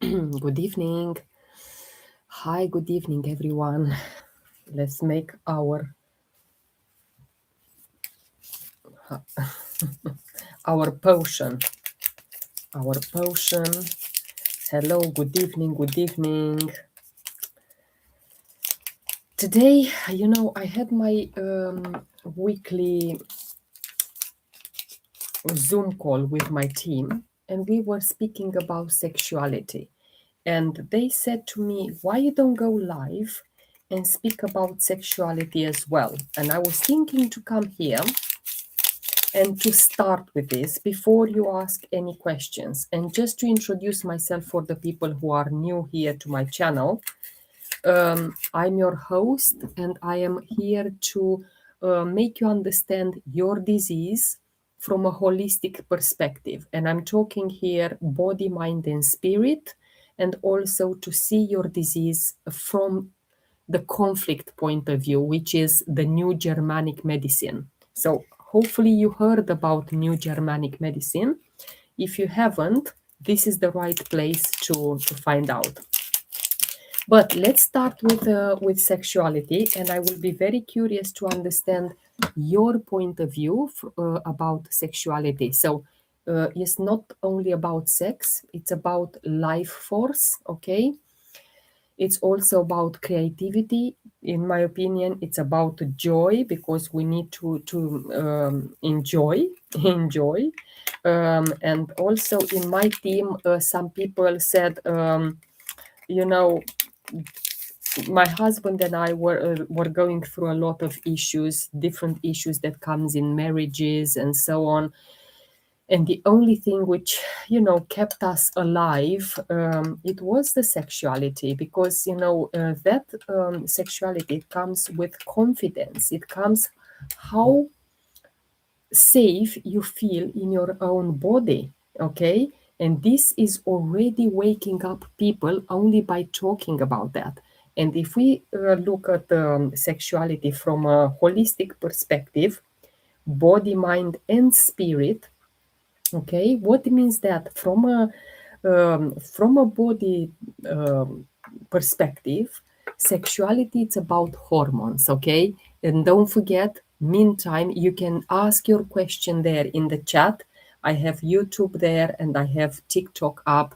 Good evening. Hi, good evening, everyone. Let's make our potion. Our potion. Hello, good evening, good evening. Today, I had my weekly Zoom call with my team, and we were speaking about sexuality. And they said to me, why you don't go live and speak about sexuality as well? And I was thinking to come here and to start with this before you ask any questions. And just to introduce myself for the people who are new here to my channel, I'm your host and I am here to make you understand your disease from a holistic perspective. And I'm talking here body, mind, and spirit, and also to see your disease from the conflict point of view, which is the new Germanic medicine. So, hopefully, you heard about new Germanic medicine. If you haven't, this is the right place to find out. But let's start with sexuality, and I will be very curious to understand your point of view about sexuality. So, it's not only about sex; it's about life force. Okay, it's also about creativity. In my opinion, it's about joy because we need to enjoy enjoy. And also in my team, some people said, you know, my husband and I were going through a lot of issues, different issues that comes in marriages and so on. And the only thing which kept us alive, it was the sexuality, because that sexuality comes with confidence. It comes how safe you feel in your own body. Okay, and this is already waking up people only by talking about that. And if we look at sexuality from a holistic perspective, body, mind, and spirit. Okay, what means that from a body perspective, sexuality it's about hormones. Okay, and don't forget. Meantime, you can ask your question there in the chat. I have YouTube there and I have TikTok up.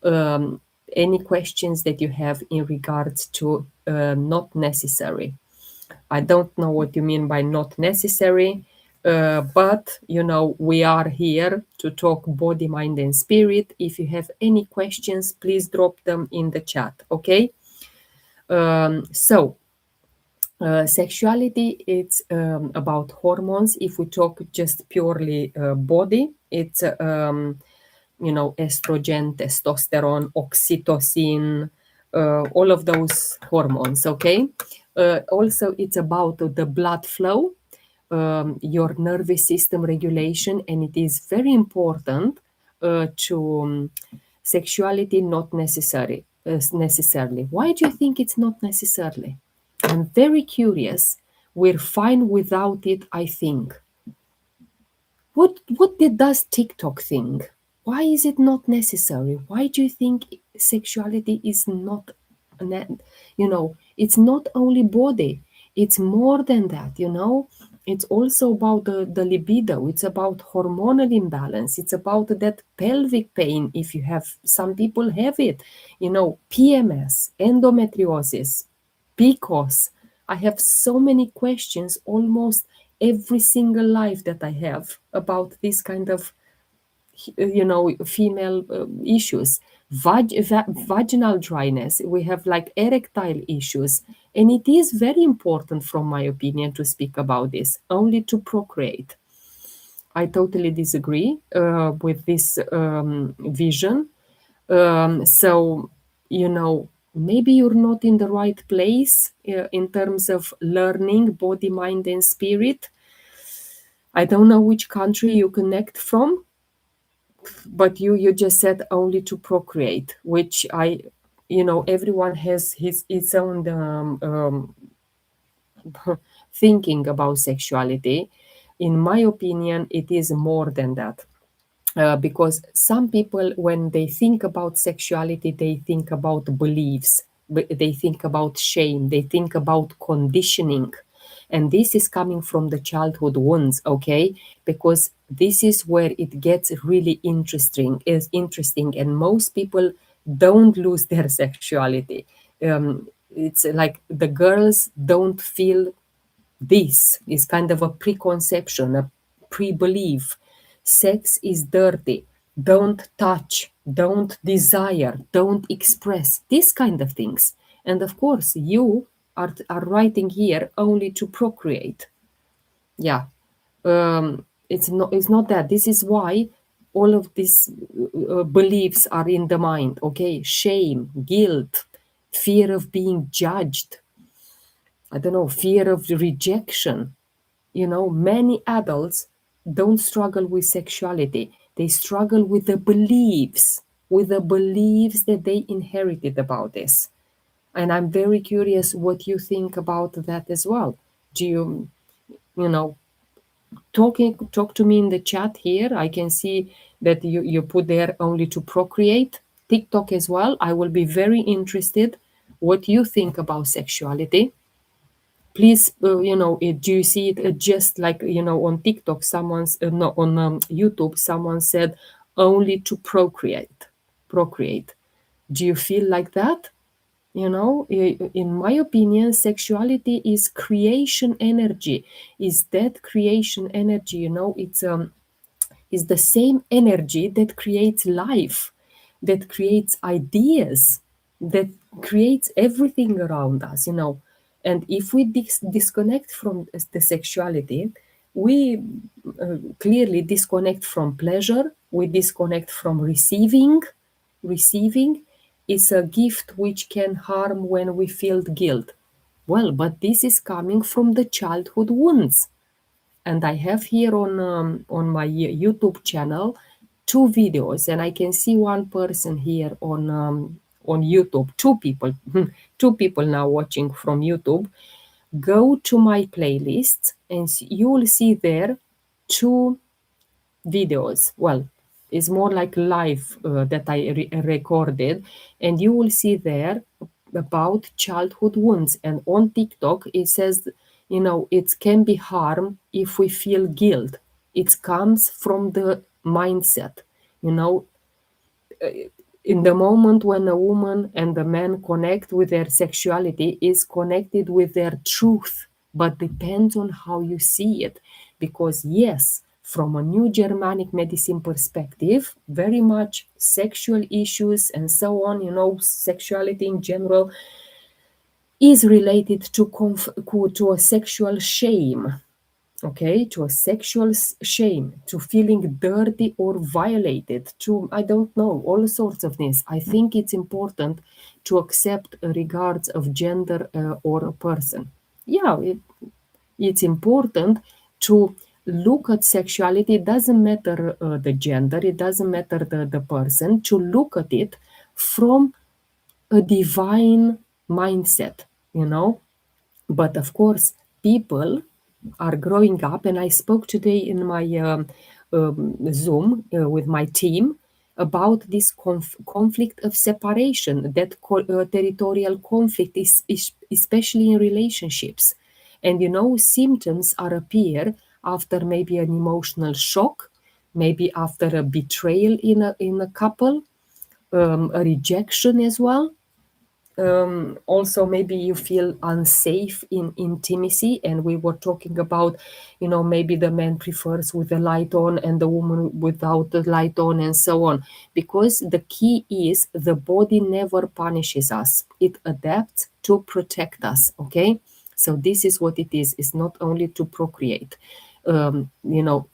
Any questions that you have in regards to not necessary. I don't know what you mean by not necessary, but we are here to talk body, mind, and spirit. If you have any questions, please drop them in the chat. Okay. So sexuality, it's about hormones. If we talk just purely body, it's estrogen, testosterone, oxytocin, all of those hormones. Okay. Also, it's about the blood flow, your nervous system regulation, and it is very important to sexuality not necessarily. Why do you think it's not necessarily? I'm very curious. We're fine without it, I think. Does TikTok think? Why is it not necessary? Why do you think sexuality is not, it's not only body, it's more than that, It's also about the libido, it's about hormonal imbalance, it's about that pelvic pain if you have, some people have it, PMS, endometriosis, PCOS. I have so many questions almost every single life that I have about this kind of female issues. Vaginal dryness, we have like erectile issues, and it is very important from my opinion to speak about this only to procreate. I totally disagree with this vision. So maybe you're not in the right place in terms of learning body, mind, and spirit. I don't know which country you connect from, but you just said only to procreate, which everyone has his its own thinking about sexuality. In my opinion, it is more than that. because some people, when they think about sexuality, they think about beliefs, they think about shame, they think about conditioning. And this is coming from the childhood wounds, okay? Because this is where it gets really interesting, and most people don't lose their sexuality. It's like the girls don't feel. This is kind of a preconception, a pre-belief. Sex is dirty. Don't touch, don't desire, don't express, these kind of things. And of course, you are writing here only to procreate. Yeah. It's not that. This is why all of these beliefs are in the mind, okay? Shame, guilt, fear of being judged, I don't know, fear of rejection. Many adults don't struggle with sexuality. They struggle with the beliefs that they inherited about this. And I'm very curious what you think about that as well. Do you know, talk to me in the chat here. I can see that you put there only to procreate. TikTok as well. I will be very interested what you think about sexuality. Please, do you see it just like, on TikTok, someone's, no, on YouTube, someone said only to procreate. Do you feel like that? In my opinion, sexuality is creation energy, is that creation energy, it's is the same energy that creates life, that creates ideas, that creates everything around us. And if we disconnect from the sexuality, we clearly disconnect from pleasure, we disconnect from receiving is a gift which can harm when we feel guilt. Well, but this is coming from the childhood wounds. And I have here on my YouTube channel two videos, and I can see one person here on YouTube, two people, two people now watching from YouTube. Go to my playlists, and you will see there two videos. Well, it's more like live that I recorded, and you will see there about childhood wounds. And on TikTok, it says, it can be harm if we feel guilt. It comes from the mindset, you know, in the moment when a woman and a man connect with their sexuality is connected with their truth, but depends on how you see it. Because yes, from a new Germanic medicine perspective, very much sexual issues and so on, sexuality in general is related to a sexual shame, okay, to a sexual shame, to feeling dirty or violated, to, I don't know, all sorts of things. I think it's important to accept regards of gender or a person. Yeah, it's important to look at sexuality. It doesn't matter the gender, it doesn't matter the person, to look at it from a divine mindset, you know but of course, people are growing up, and I spoke today in my Zoom with my team about this conflict of separation, that territorial conflict is especially in relationships. And symptoms are appear after maybe an emotional shock, maybe after a betrayal in a couple, a rejection as well. Also, maybe you feel unsafe in intimacy, and we were talking about, maybe the man prefers with the light on and the woman without the light on, and so on. Because the key is the body never punishes us, it adapts to protect us, okay? So this is what it is. It's not only to procreate.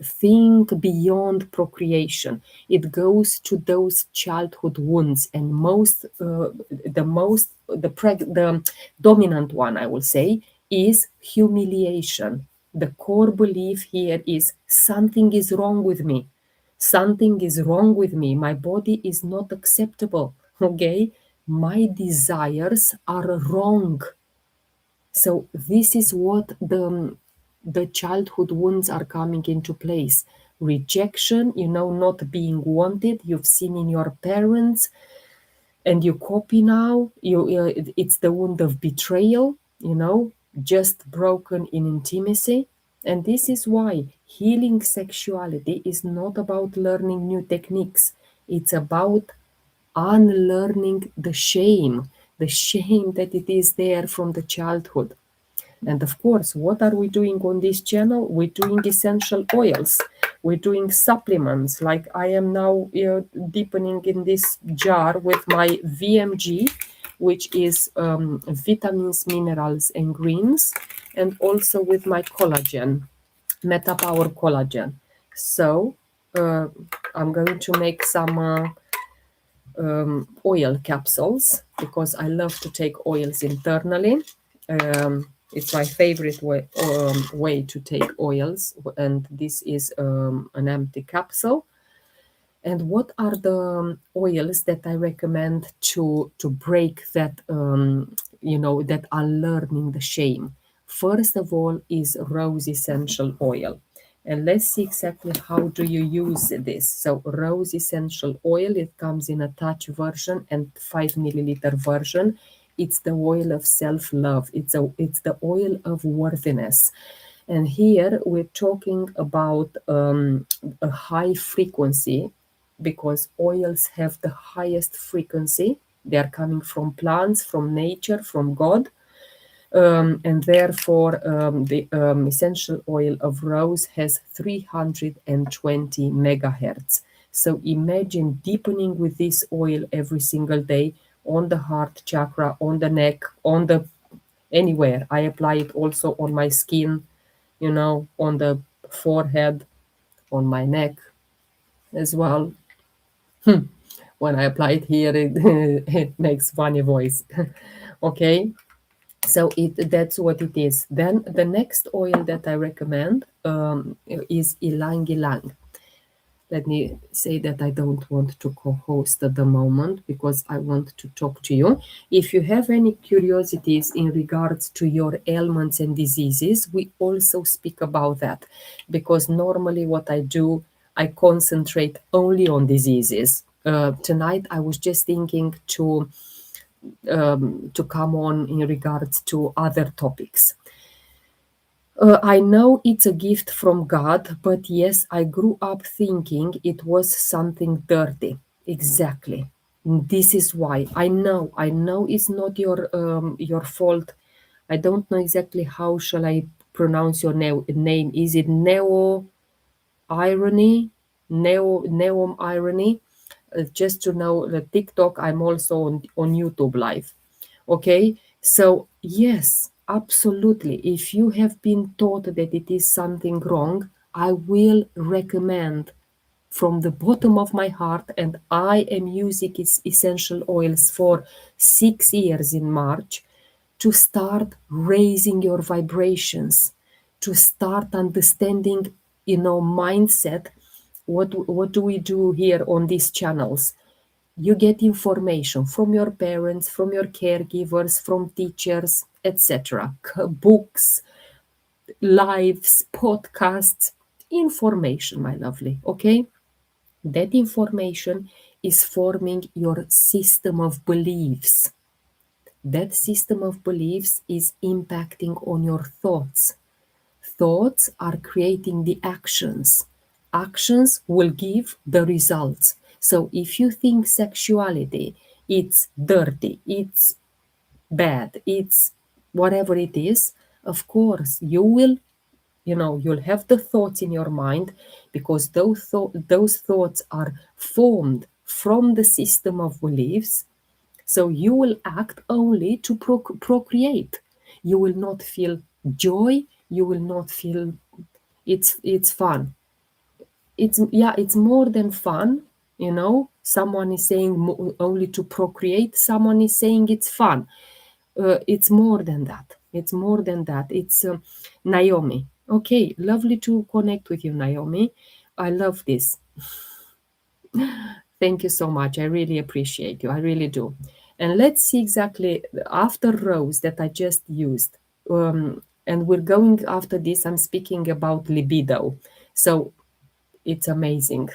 Think beyond procreation. It goes to those childhood wounds, and the dominant one, I will say, is humiliation. The core belief here is something is wrong with me. Something is wrong with me. My body is not acceptable. Okay, my desires are wrong. So this is what the childhood wounds are coming into place. rejection, not being wanted, you've seen in your parents, and you copy now. It's the wound of betrayal, just broken in intimacy. And this is why healing sexuality is not about learning new techniques. It's about unlearning the shame that it is there from the childhood. And of course, what are we doing on this channel? We're doing essential oils. We're doing supplements. Like I am now deepening in this jar with my VMG, which is vitamins, minerals, and greens, and also with my collagen, MetaPower collagen. So uh, I'm going to make some oil capsules because I love to take oils internally. It's my favorite way to take oils, and this is an empty capsule. And what are the oils that I recommend to break that that unlearning the shame? First of all is rose essential oil. And let's see exactly how do you use this. So rose essential oil, it comes in a touch version and 5 milliliter version. It's the oil of self-love. It's the oil of worthiness. And here we're talking about a high frequency, because oils have the highest frequency. They are coming from plants, from nature, from God. And therefore, the essential oil of rose has 320 megahertz. So imagine deepening with this oil every single day on the heart chakra, on the neck, on the anywhere. I apply it also on my skin, on the forehead, on my neck as well. When I apply it here, it makes funny voice. Okay, so that's what it is. Then the next oil that I recommend is ylang ylang. Let me say that I don't want to co-host at the moment because I want to talk to you. If you have any curiosities in regards to your ailments and diseases, we also speak about that, because normally what I do, I concentrate only on diseases. Tonight I was just thinking to come on in regards to other topics. I know it's a gift from God, but yes, I grew up thinking it was something dirty. Exactly. This is why I know it's not your fault. I don't know exactly how shall I pronounce your name. Is it Neo Irony? Neom Irony? Just to know the TikTok, I'm also on YouTube live. Okay, so yes, absolutely. If you have been taught that it is something wrong, I will recommend from the bottom of my heart, and I am using essential oils for 6 years in March, to start raising your vibrations, to start understanding, mindset. What do we do here on these channels? You get information from your parents, from your caregivers, from teachers, etc. Books, lives, podcasts, information, my lovely. Okay? That information is forming your system of beliefs. That system of beliefs is impacting on your thoughts. Thoughts are creating the actions. Actions will give the results. So if you think sexuality, it's dirty, it's bad, it's whatever it is, of course you'll have the thoughts in your mind, because those thoughts are formed from the system of beliefs. So you will act only to procreate. You will not feel joy. You will not feel it's fun. It's more than fun. Someone is saying only to procreate. Someone is saying it's fun. It's more than that. It's more than that. It's Naomi. Okay, lovely to connect with you, Naomi. I love this. Thank you so much. I really appreciate you. I really do. And let's see exactly after rose that I just used. And we're going after this. I'm speaking about libido. So it's amazing.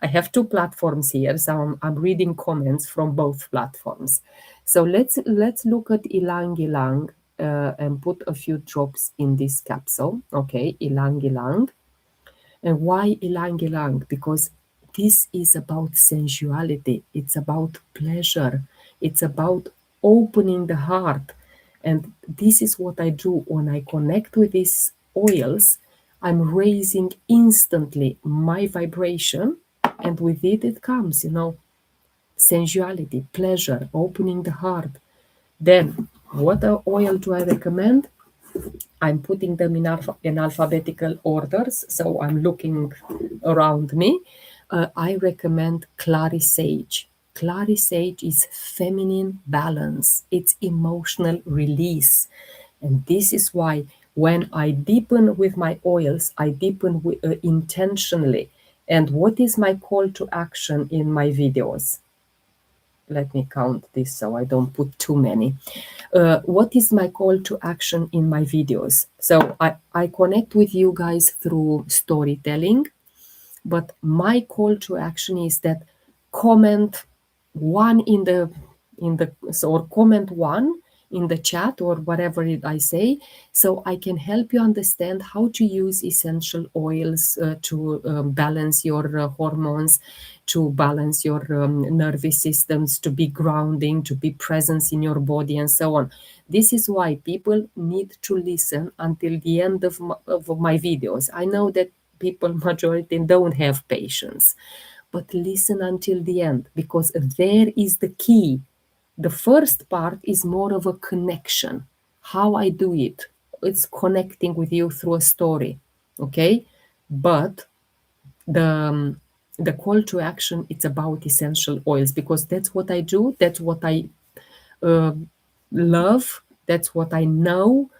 I have two platforms here, so I'm reading comments from both platforms. So let's look at ilang ilang and put a few drops in this capsule. Okay, ilang ilang. And why ilang ilang? Because this is about sensuality. It's about pleasure. It's about opening the heart. And this is what I do when I connect with these oils. I'm raising instantly my vibration, and with it comes, sensuality, pleasure, opening the heart. Then, what oil do I recommend? I'm putting them in alphabetical orders, so I'm looking around me. I recommend clary sage. Clary sage is feminine balance, it's emotional release. And this is why when I deepen with my oils, I deepen intentionally. And what is my call to action in my videos? Let me count this so I don't put too many. What is my call to action in my videos? So I connect with you guys through storytelling, but my call to action is that comment one or comment one in the chat or whatever I say, so I can help you understand how to use essential oils to balance your hormones, to balance your nervous systems, to be grounding, to be presence in your body, and so on. This is why people need to listen until the end of my videos. I know that people majority don't have patience, but listen until the end, because there is the key. The first part is more of a connection. How I do it, it's connecting with you through a story, okay? But the call to action, it's about essential oils, because that's what I do, that's what I uh, love, that's what I know.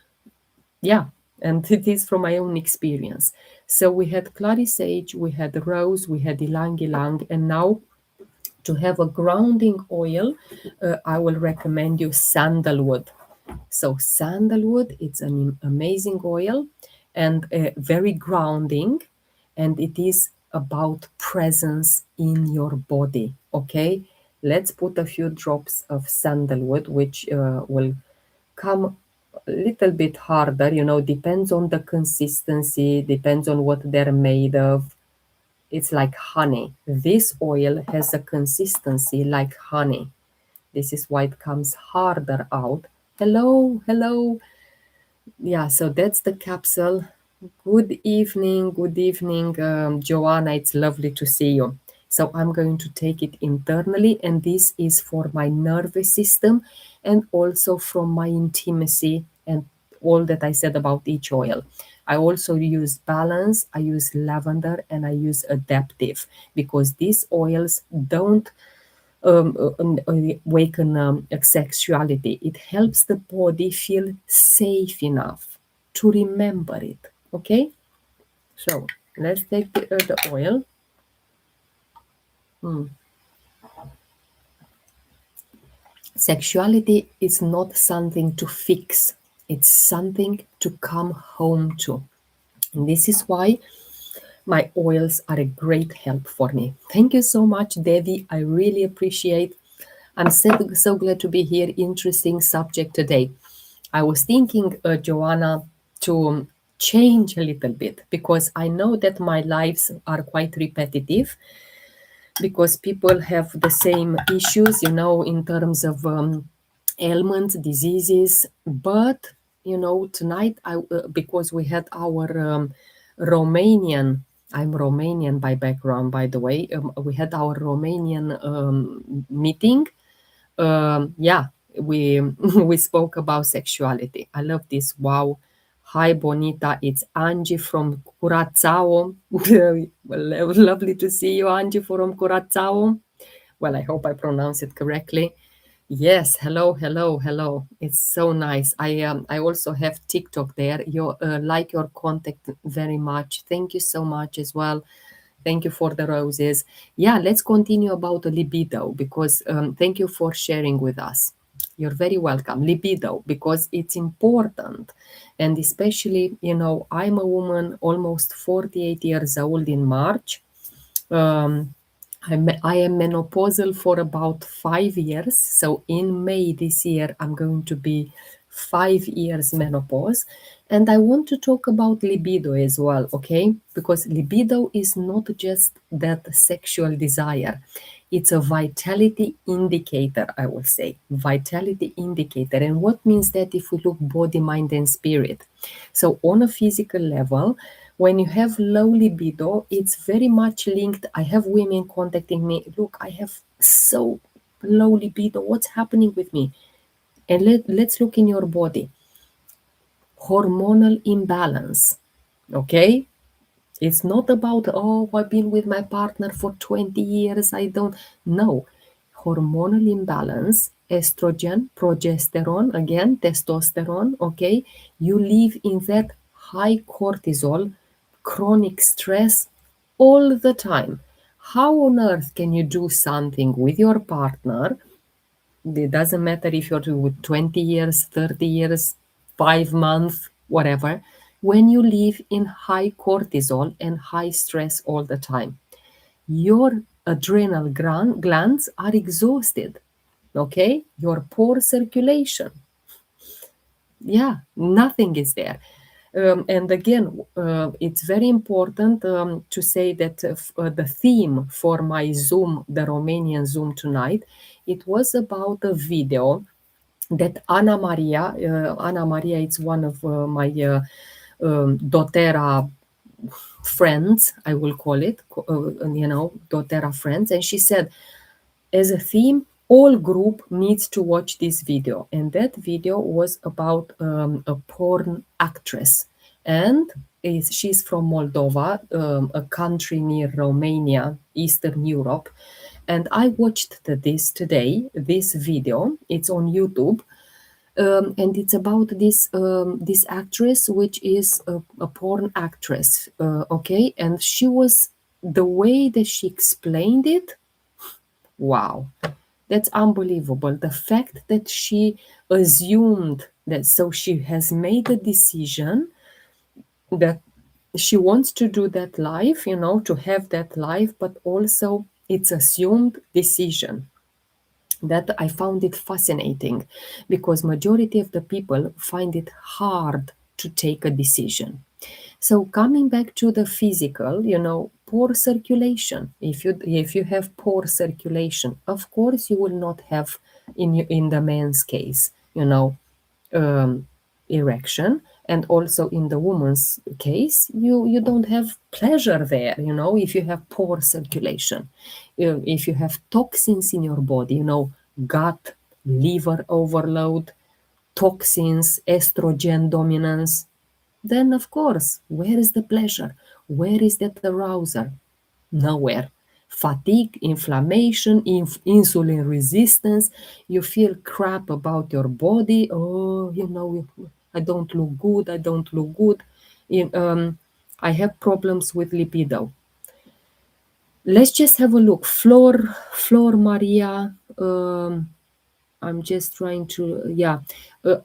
Yeah, and it is from my own experience. So we had clary sage, we had rose, we had ylang ylang, and now to have a grounding oil, I will recommend you sandalwood. So sandalwood, it's an amazing oil and very grounding, and it is about presence in your body. Okay, let's put a few drops of sandalwood, which will come a little bit harder, depends on the consistency, depends on what they're made of. It's like honey. This oil has a consistency like honey. This is why it comes harder out. Hello, hello. Yeah, so that's the capsule. Good evening, Joanna. It's lovely to see you. So I'm going to take it internally, and this is for my nervous system and also from my intimacy and all that I said about each oil. I also use balance, I use lavender, and I use adaptive, because these oils don't awaken sexuality. It helps the body feel safe enough to remember it. Okay, so let's take the oil. Sexuality is not something to fix, it's something to come home to. And this is why my oils are a great help for me. Thank you so much, Devi. I really appreciate. I'm so glad to be here. Interesting subject today. I was thinking, Joanna, to change a little bit, because I know that my lives are quite repetitive, because people have the same issues, in terms of ailments, diseases. But, tonight, because we had our Romanian, I'm Romanian by background, by the way, we had our Romanian meeting. Yeah, we we spoke about sexuality. I love this. Wow. Hi, Bonita. It's Angie from Curaçao. Well, lovely to see you, Angie from Curaçao. Well, I hope I pronounce it correctly. Yes, hello, hello, hello. It's so nice. I also have TikTok there. You like your contact very much. Thank you so much as well. Thank you for the roses. Yeah, let's continue about the libido, because thank you for sharing with us. You're very welcome. Libido, because it's important. And especially, I'm a woman almost 48 years old in March. Um, I am menopausal for about 5 years. So in May this year, I'm going to be 5 years menopause. And I want to talk about libido as well, okay? Because libido is not just that sexual desire. It's a vitality indicator, I will say. Vitality indicator. And what means that if we look body, mind, and spirit? So on a physical level, when you have low libido, it's very much linked. I have women contacting me, look, I have so low libido. What's happening with me? And let's look in your body. Hormonal imbalance. Okay? It's not about, oh, I've been with my partner for 20 years. I don't. No. Hormonal imbalance, estrogen, progesterone, again, testosterone, okay? You live in that high cortisol, chronic stress all the time. How on earth can you do something with your partner? It doesn't matter if you're with 20 years, 30 years, 5 months, whatever, when you live in high cortisol and high stress all the time. Your adrenal glands are exhausted, okay? Your poor circulation. Yeah, nothing is there. And again, it's very important to say that the theme for my Zoom, the Romanian Zoom tonight, it was about a video that Ana Maria is one of my doTERRA friends, I will call it, doTERRA friends, and she said, as a theme, all group needs to watch this video. And that video was about a porn actress. And she's from Moldova, a country near Romania, Eastern Europe. And I watched this video. It's on YouTube. And it's about this actress, which is a porn actress, okay? And she was, the way that she explained it, wow, that's unbelievable. The fact that she assumed that, so she has made a decision that she wants to do that life, to have that life, but also it's assumed decision. That I found it fascinating, because majority of the people find it hard to take a decision. So coming back to the physical, poor circulation. If you have poor circulation, of course you will not have, in the man's case, um, erection, and also in the woman's case, you don't have pleasure there. If you have poor circulation, if you have toxins in your body, gut, liver overload, toxins, estrogen dominance, then of course, where is the pleasure? Where is that arousal? Nowhere. Fatigue, inflammation, insulin resistance, you feel crap about your body. Oh, I don't look good, I don't look good. I have problems with libido. Let's just have a look. Flor Maria, I'm just trying to, yeah. Uh,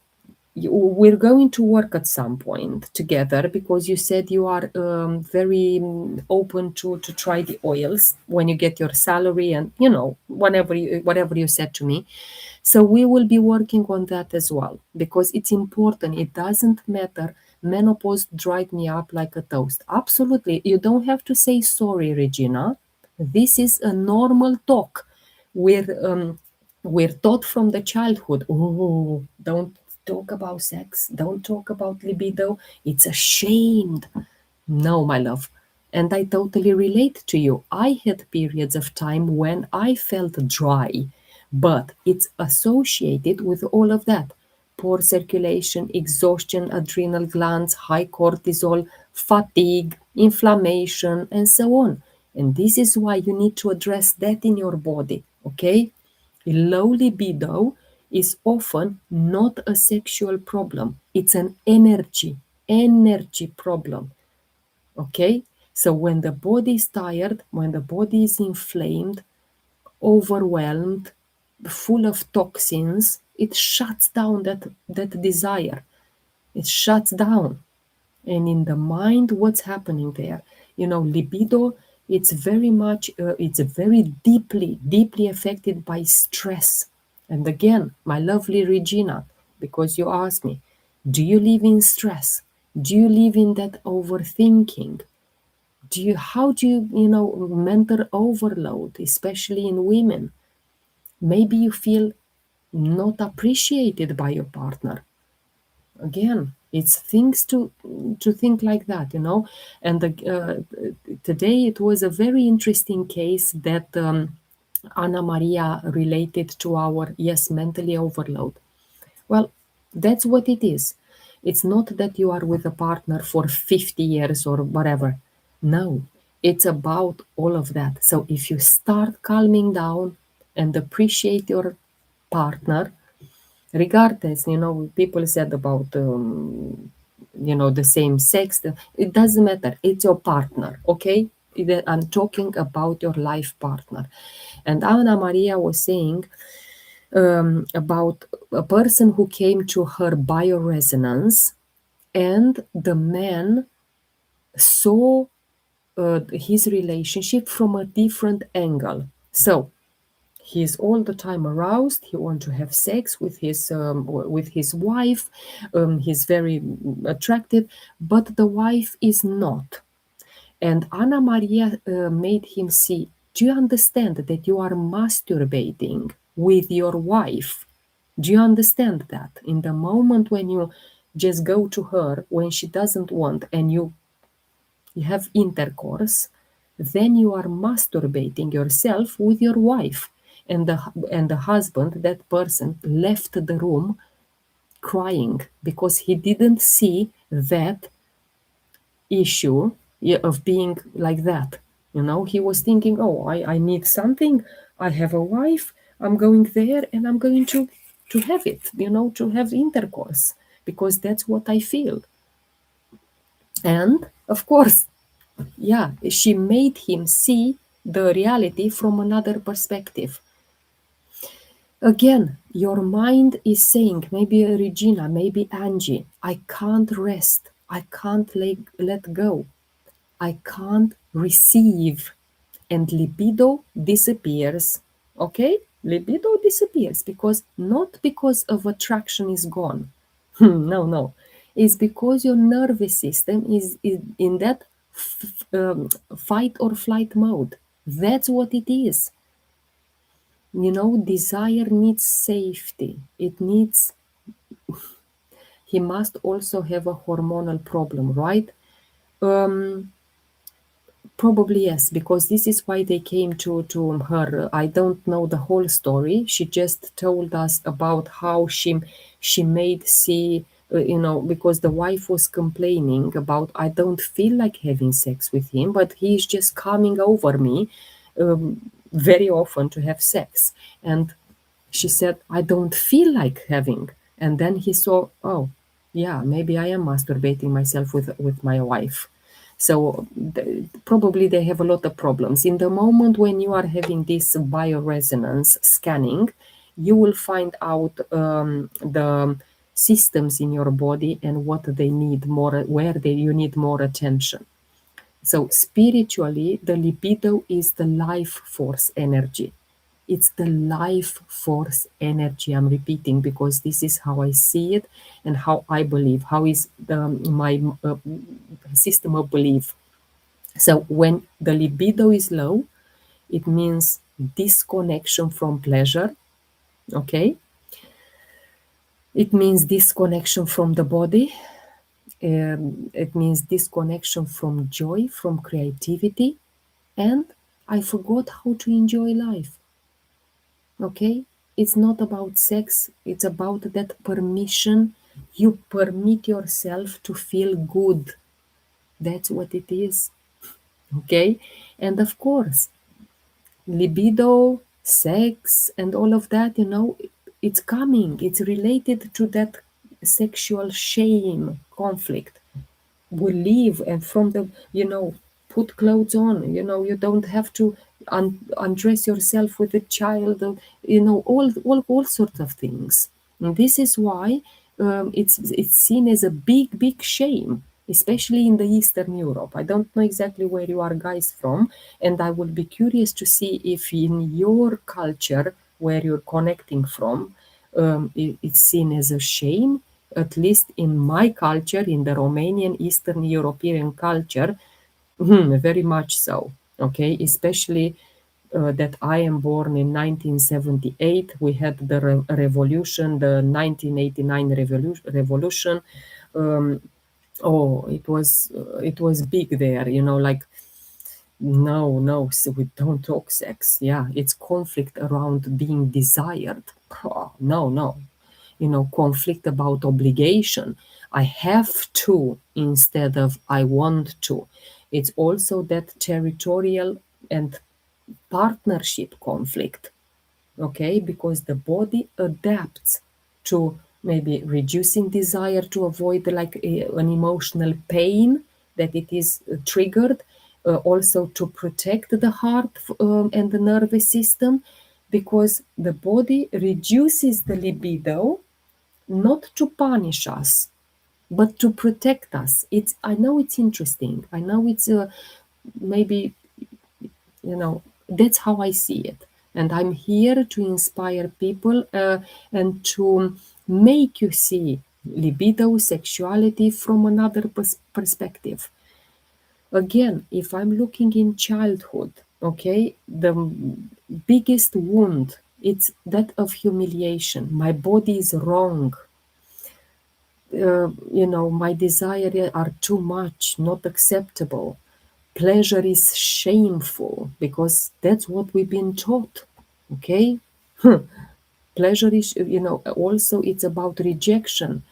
we're going to work at some point together, because you said you are very open to try the oils when you get your salary, and whatever you said to me. So we will be working on that as well, because it's important. It doesn't matter. Menopause dried me up like a toast. Absolutely. You don't have to say sorry, Regina. This is a normal talk. We're taught from the childhood, oh, don't talk about sex, don't talk about libido, it's ashamed. No, my love. And I totally relate to you. I had periods of time when I felt dry, but it's associated with all of that. Poor circulation, exhaustion, adrenal glands, high cortisol, fatigue, inflammation, and so on. And this is why you need to address that in your body, okay? Low libido is often not a sexual problem. It's an energy problem. Okay? So when the body is tired, when the body is inflamed, overwhelmed, full of toxins, it shuts down that desire. It shuts down. And in the mind, what's happening there? Libido, it's very much, it's very deeply affected by stress. And again, my lovely Regina, because you asked me, do you live in stress? Do you live in that overthinking? How do mental overload, especially in women? Maybe you feel not appreciated by your partner. Again, it's things to think like that, and today it was a very interesting case that Anna Maria related to our, yes, mentally overload. Well, that's what it is. It's not that you are with a partner for 50 years or whatever. No, it's about all of that. So if you start calming down and appreciate your partner, regardless, people said about, the same sex, it doesn't matter. It's your partner, okay? I'm talking about your life partner. And Anna Maria was saying about a person who came to her bioresonance, and the man saw his relationship from a different angle. So he's all the time aroused. He wants to have sex with his wife. He's very attracted, but the wife is not. And Anna Maria made him see, do you understand that you are masturbating with your wife? Do you understand that? In the moment when you just go to her when she doesn't want, and you have intercourse, then you are masturbating yourself with your wife. And the husband, that person, left the room crying because he didn't see that issue, yeah, of being like that. He was thinking, oh, I need something. I have a wife. I'm going there and I'm going to have it, to have intercourse, because that's what I feel. And of course, yeah, she made him see the reality from another perspective. Again, your mind is saying, maybe Regina, maybe Angie, I can't rest. I can't let go. I can't receive. And libido disappears. Okay? Libido disappears not because of attraction is gone. No. It's because your nervous system is in that fight or flight mode. That's what it is. Desire needs safety. He must also have a hormonal problem, right? Um, Probably yes, because this is why they came to her. I don't know the whole story. She just told us about how she made see, because the wife was complaining about, I don't feel like having sex with him, but he's just coming over me very often to have sex. And she said, I don't feel like having. And then he saw, oh, yeah, maybe I am masturbating myself with my wife. So probably they have a lot of problems. In the moment when you are having this bioresonance scanning, you will find out the systems in your body and what they need more, you need more attention. So spiritually, the libido is the life force energy. It's the life force energy. I'm repeating because this is how I see it and how I believe, how is my system of belief. So when the libido is low, it means disconnection from pleasure, okay? It means disconnection from the body. It means disconnection from joy, from creativity, and I forgot how to enjoy life. Okay? It's not about sex, it's about that permission. You permit yourself to feel good. That's what it is. Okay? And of course, libido, sex, and all of that, it's coming. It's related to that sexual shame conflict. We live, and from the, put clothes on, you don't have to undress yourself with a child, all sorts of things. And this is why it's seen as a big shame, especially in the Eastern Europe. I don't know exactly where you are guys from, and I would be curious to see if in your culture, where you're connecting from, it's seen as a shame. At least in my culture, in the Romanian Eastern European culture, very much so. Okay, especially that I am born in 1978. We had the revolution, the 1989 revolution. Um, oh, it was big there. You know, like no, no, so we don't talk sex. Yeah, it's conflict around being desired. Oh, no, no, you know, conflict about obligation. I have to instead of I want to. It's also that territorial and partnership conflict, okay, because the body adapts to maybe reducing desire to avoid like an emotional pain that it is triggered, also to protect the heart and the nervous system, because the body reduces the libido not to punish us but to protect us. It's, I know it's interesting, I know it's maybe, you know, that's how I see it, and I'm here to inspire people and to make you see libido, sexuality from another perspective. Again, if I'm looking in childhood, okay, the biggest wound, it's that of humiliation. My body is wrong, you know, my desire are too much, not acceptable. Pleasure is shameful because that's what we've been taught. Okay, pleasure is, you know, also it's about rejection.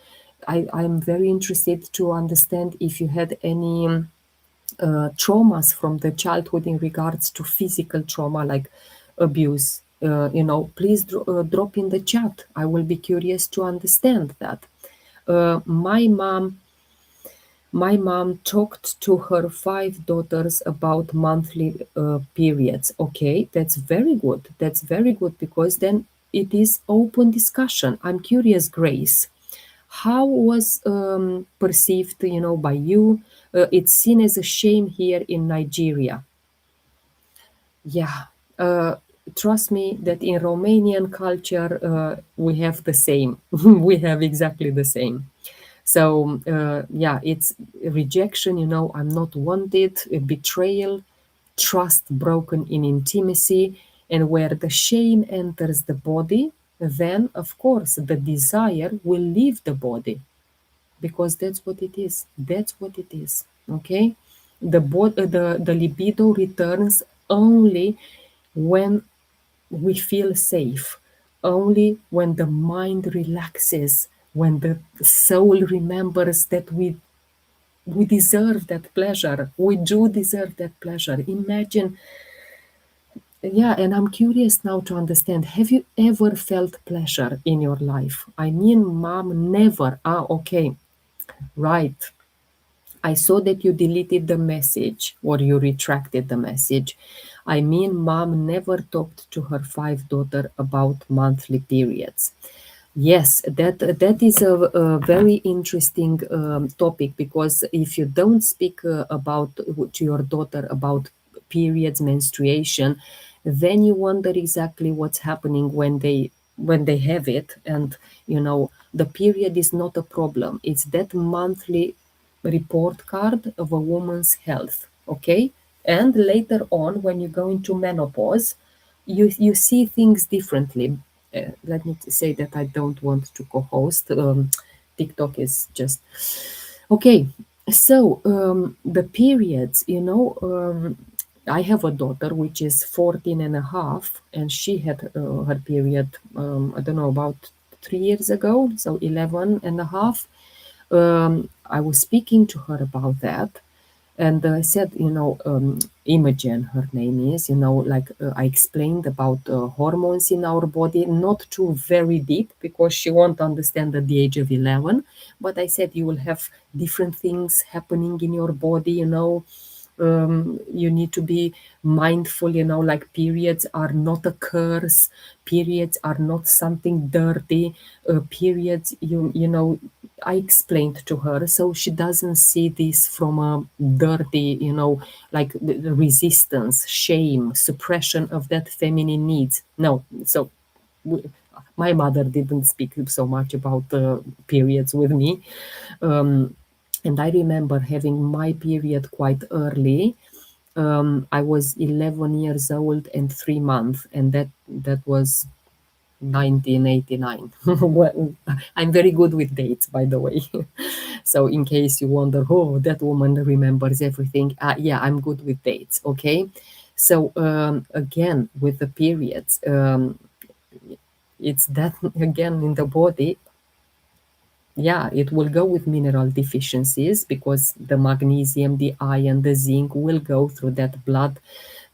I'm very interested to understand if you had any traumas from the childhood in regards to physical trauma like abuse. You know, please drop in the chat. I will be curious to understand that. My mom talked to her five daughters about monthly periods. Okay, that's very good. That's very good because then it is open discussion. I'm curious, Grace, how was perceived, you know, by you? It's seen as a shame here in Nigeria. Yeah, uh, trust me that in Romanian culture we have the same. We have exactly the same. So yeah, it's rejection, you know, I'm not wanted, betrayal, trust broken in intimacy, and where the shame enters the body, then of course the desire will leave the body because that's what it is. That's what it is. Okay, the libido returns only when we feel safe, only when the mind relaxes, when the soul remembers that we deserve that pleasure. We do deserve that pleasure. Imagine, yeah, and I'm curious now to understand, have you ever felt pleasure in your life? I mean, mom, never. Ah, okay, right. I saw that you deleted the message or you retracted the message. I mean, mom never talked to her five daughter about monthly periods. Yes, that is a very interesting topic because if you don't speak about to your daughter about periods, menstruation, then you wonder exactly what's happening when they have it, and you know the period is not a problem. It's that monthly report card of a woman's health. Okay, and later on when you go into menopause, you see things differently. Let me say that I don't want to co-host. TikTok is just okay. So the periods, you know, I have a daughter which is 14 and a half, and she had her period, I don't know, about 3 years ago, so 11 and a half. I was speaking to her about that, and I said, you know, Imogen, her name is, you know, like I explained about hormones in our body, not too very deep because she won't understand at the age of 11. But I said, you will have different things happening in your body, you know, You need to be mindful, like periods are not a curse, periods are not something dirty, periods, I explained to her so she doesn't see this from a dirty, like the resistance, shame, suppression of that feminine needs. No. So w- my mother didn't speak so much about periods with me. um, and I remember having my period quite early. I was 11 years old and 3 months, and that was 1989. Well, I'm very good with dates, by the way. So in case you wonder, oh, that woman remembers everything. Yeah, I'm good with dates. Okay. So again, with the periods, it's that again in the body. Yeah, it will go with mineral deficiencies because the magnesium, the iron, the zinc will go through that blood,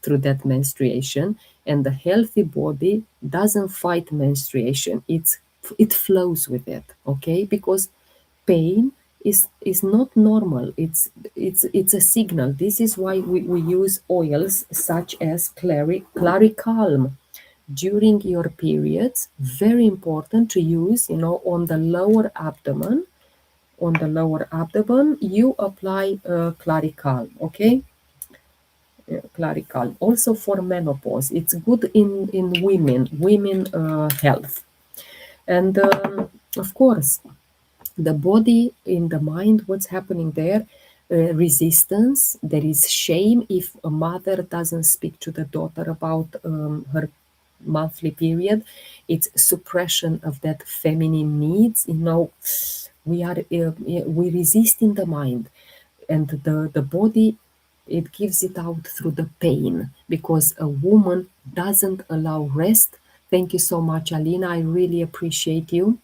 through that menstruation. And the healthy body doesn't fight menstruation. It flows with it, okay? Because pain is not normal. It's a signal. This is why we use oils such as Claricalm during your periods. Very important to use, on the lower abdomen. On the lower abdomen you apply Clarical. Okay. Clarical also for menopause. It's good in women health. And of course, the body, in the mind, what's happening there? Resistance. There is shame if a mother doesn't speak to the daughter about her monthly period. It's suppression of that feminine needs. We resist in the mind, and the body, it gives it out through the pain because a woman doesn't allow rest. Thank you so much, Alina. I really appreciate you.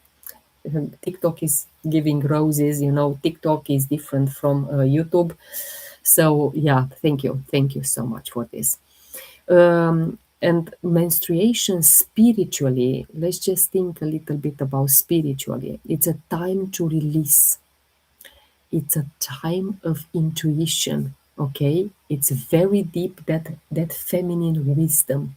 TikTok is giving roses. TikTok is different from YouTube. So yeah, thank you so much for this. And menstruation spiritually, let's just think a little bit about spiritually. It's a time to release. It's a time of intuition. Okay, it's very deep, that feminine wisdom.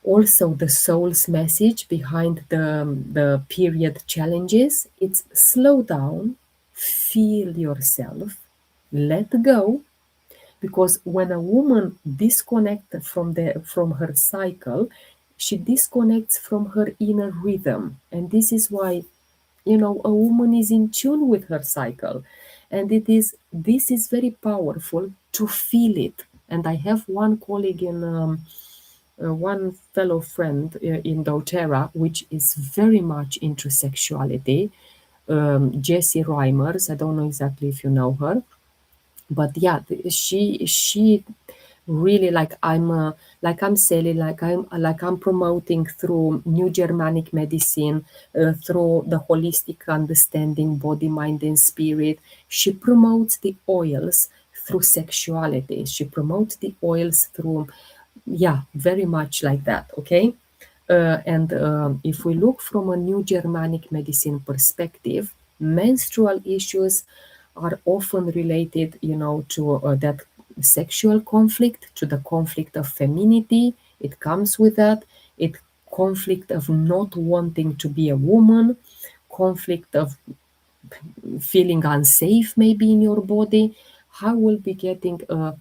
Also, the soul's message behind the period challenges, it's slow down, feel yourself, let go. Because when a woman disconnects from her cycle, she disconnects from her inner rhythm. And this is why, a woman is in tune with her cycle. And this is very powerful to feel it. And I have one colleague in one fellow friend in doTERRA, which is very much into sexuality, Jessie Reimers. I don't know exactly if you know her, but yeah, she really, like I'm selling, like I'm promoting through new Germanic medicine, through the holistic understanding, body, mind, and spirit. She promotes the oils through sexuality. She promotes the oils through, yeah, very much like that. Okay. And if we look from a new Germanic medicine perspective, menstrual issues are often related, to that sexual conflict, to the conflict of femininity. It comes with that. It conflict of not wanting to be a woman, conflict of feeling unsafe maybe in your body. I will be getting a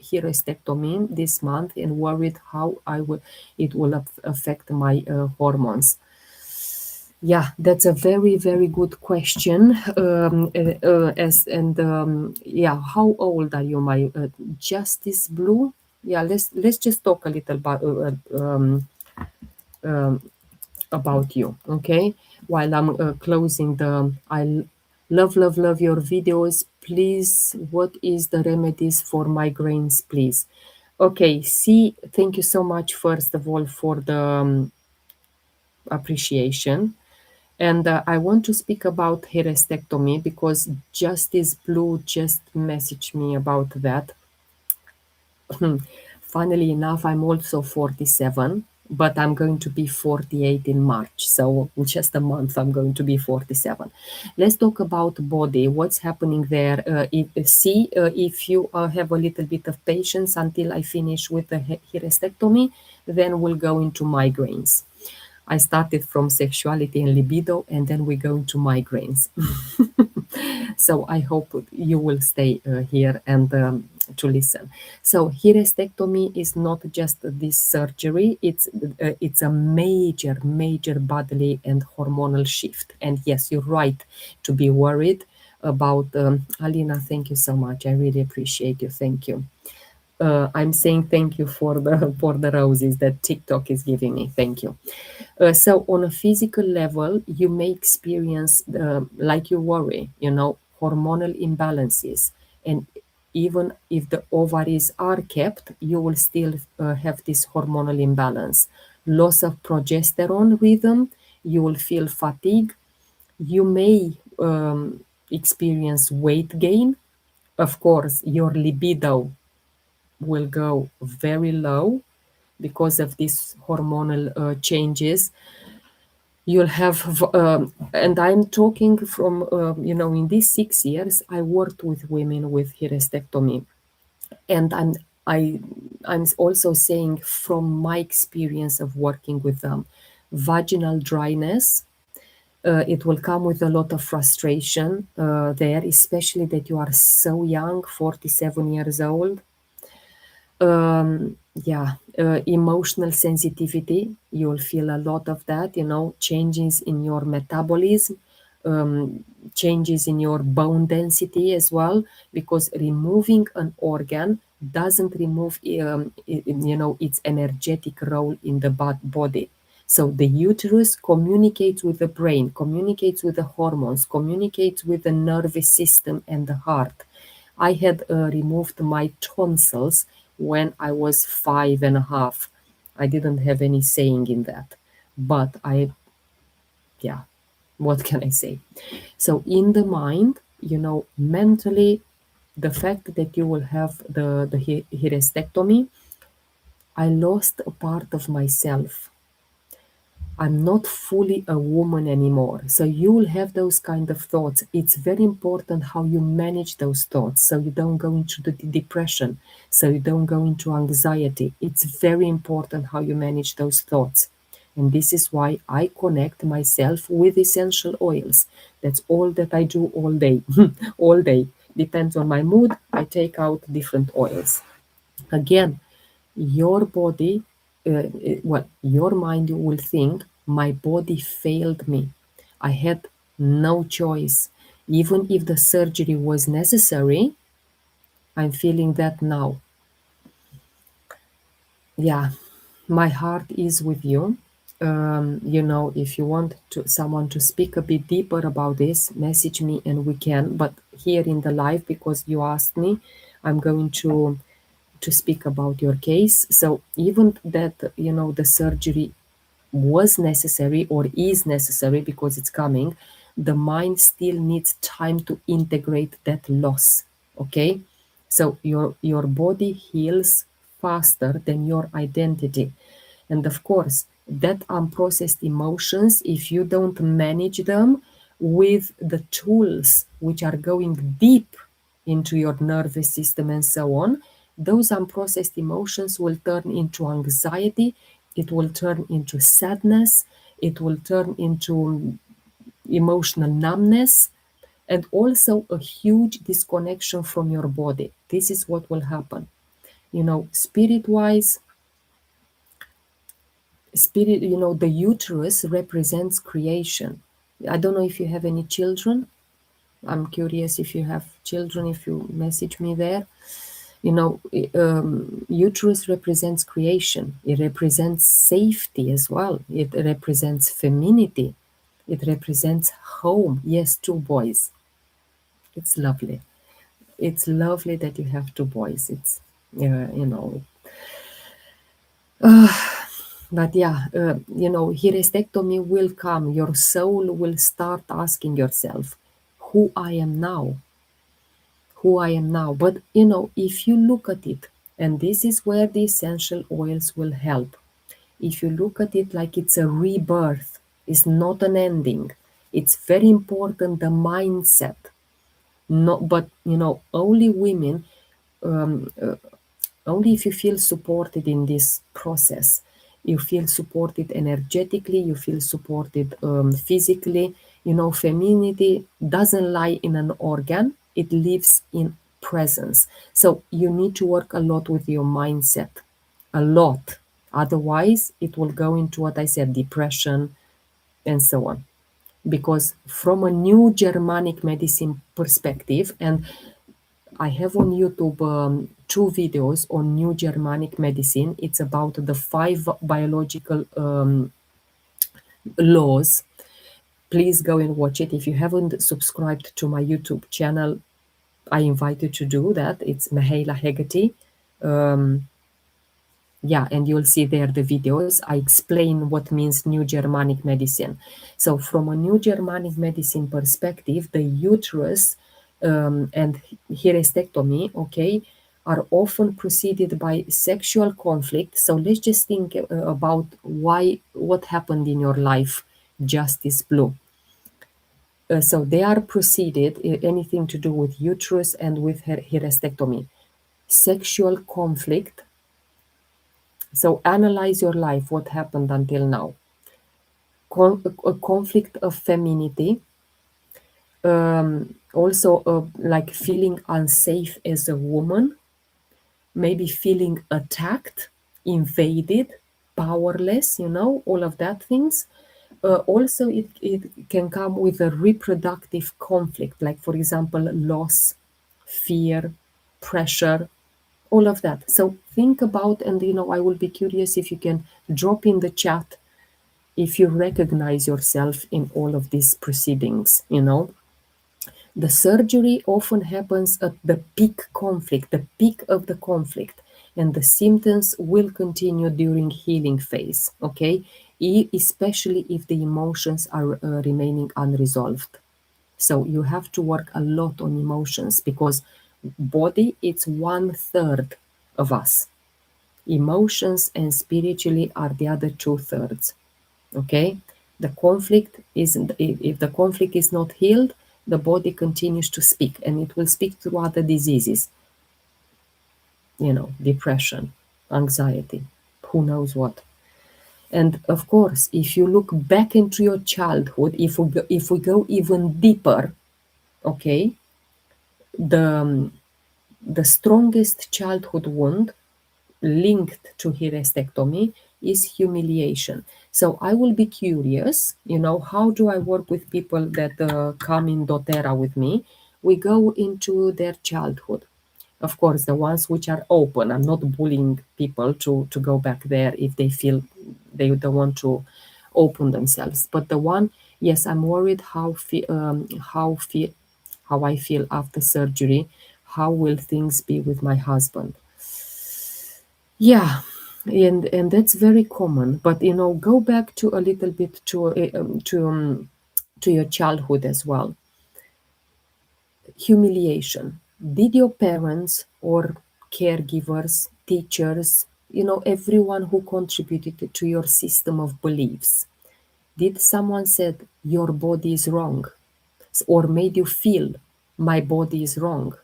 hysterectomy this month and worried how it will affect my hormones. Yeah, that's a very, very good question. Yeah, how old are you, my Justice Blue? Yeah, let's just talk a little um, about you, okay? While I'm closing love your videos. Please, what is the remedies for migraines, please? Okay, see, thank you so much, first of all, for the appreciation. And I want to speak about hysterectomy because Justice Blue just messaged me about that. Funnily enough, I'm also 47. but I'm going to be 48 in March. So in just a month, I'm going to be 47. Let's talk about body. What's happening there? If you have a little bit of patience until I finish with the hysterectomy, then we'll go into migraines. I started from sexuality and libido, and then we go into migraines. So I hope you will stay here and to listen. So hysterectomy is not just this surgery; it's a major bodily and hormonal shift. And yes, you're right to be worried about. Alina, thank you so much. I really appreciate you. Thank you. I'm saying thank you for the for the roses that TikTok is giving me. Thank you. So on a physical level, you may experience like you worry, hormonal imbalances, and even if the ovaries are kept, you will still have this hormonal imbalance, loss of progesterone rhythm. You will feel fatigue. You may experience weight gain. Of course, your libido will go very low because of these hormonal changes. You'll have and I'm talking from in these 6 years I worked with women with hysterectomy, and I, I'm also saying from my experience of working with them, vaginal dryness, it will come with a lot of frustration there, especially that you are so young, 47 years old. Yeah, emotional sensitivity, you'll feel a lot of that, changes in your metabolism, um, changes in your bone density as well, because removing an organ doesn't remove its energetic role in the body. So the uterus communicates with the brain, communicates with the hormones, communicates with the nervous system and the heart. I had removed my tonsils when I was 5.5. I didn't have any saying in that. But yeah, what can I say? So, in the mind, mentally, the fact that you will have the hysterectomy, I lost a part of myself. I'm not fully a woman anymore. So you will have those kind of thoughts. It's very important how you manage those thoughts so you don't go into the depression, so you don't go into anxiety. It's very important how you manage those thoughts. And this is why I connect myself with essential oils. That's all that I do all day. All day. Depends on my mood. I take out different oils. Again, your body, your mind will think, my body failed me. I had no choice. Even if the surgery was necessary, I'm feeling that now. Yeah, my heart is with you. If you want someone to speak a bit deeper about this, message me and we can. But here in the live, because you asked me, I'm going to speak about your case. So even that, the surgery was necessary or is necessary because it's coming, the mind still needs time to integrate that loss. Okay? So your body heals faster than your identity. And of course, that unprocessed emotions, if you don't manage them with the tools which are going deep into your nervous system and so on, those unprocessed emotions will turn into anxiety, it will turn into sadness, it will turn into emotional numbness, and also a huge disconnection from your body. This is what will happen. Spirit wise, the uterus represents creation. I don't know if you have any children. I'm curious if you have children, if you message me there. Uterus represents creation. It represents safety as well. It represents femininity. It represents home. Yes, two boys. It's lovely. It's lovely that you have two boys. It's, but yeah, hysterectomy will come. Your soul will start asking yourself, who I am now, who I am now. But if you look at it, and this is where the essential oils will help. if you look at it like it's a rebirth, it's not an ending. It's very important, the mindset. Not, but only women, um, uh, only if you feel supported in this process, you feel supported energetically, you feel supported physically. Femininity doesn't lie in an organ, it lives in presence. So you need to work a lot with your mindset, a lot. Otherwise, it will go into what I said, depression and so on. Because from a new Germanic medicine perspective, and I have on YouTube two videos on New Germanic medicine. It's about the five biological laws. Please go and watch it. If you haven't subscribed to my YouTube channel, I invite you to do that. It's Mihaela Hegarty. Yeah, and you'll see there the videos. I explain what means New Germanic medicine. So from a New Germanic medicine perspective, the uterus and hysterectomy, okay, are often preceded by sexual conflict. So let's just think about what happened in your life, Justice Blue. So they are preceded, anything to do with uterus and with hysterectomy. Sexual conflict. So analyze your life, what happened until now. A conflict of femininity, also like feeling unsafe as a woman, maybe feeling attacked, invaded, powerless, all of that things. Also, it can come with a reproductive conflict, like, for example, loss, fear, pressure, all of that. So think about, and I will be curious if you can drop in the chat if you recognize yourself in all of these proceedings. The surgery often happens at the peak conflict, the peak of the conflict, and the symptoms will continue during healing phase, okay? Especially if the emotions are remaining unresolved. So you have to work a lot on emotions, because body, it's 1/3 of us. Emotions and spiritually are the other 2/3. Okay, the conflict isn't, if the conflict is not healed, the body continues to speak, and it will speak through other diseases, depression, anxiety, who knows what. And of course, if you look back into your childhood, if we go even deeper, okay, the the strongest childhood wound linked to hysterectomy is humiliation. So I will be curious, how do I work with people that come in doTERRA with me? We go into their childhood. Of course, the ones which are open. I'm not bullying people to go back there if they feel they don't want to open themselves. But the one, yes, I'm worried how I feel after surgery. How will things be with my husband? Yeah, and that's very common. But go back to a little bit to your childhood as well. Humiliation. Did your parents or caregivers, teachers, everyone who contributed to your system of beliefs, did someone said your body is wrong, or made you feel my body is wrong?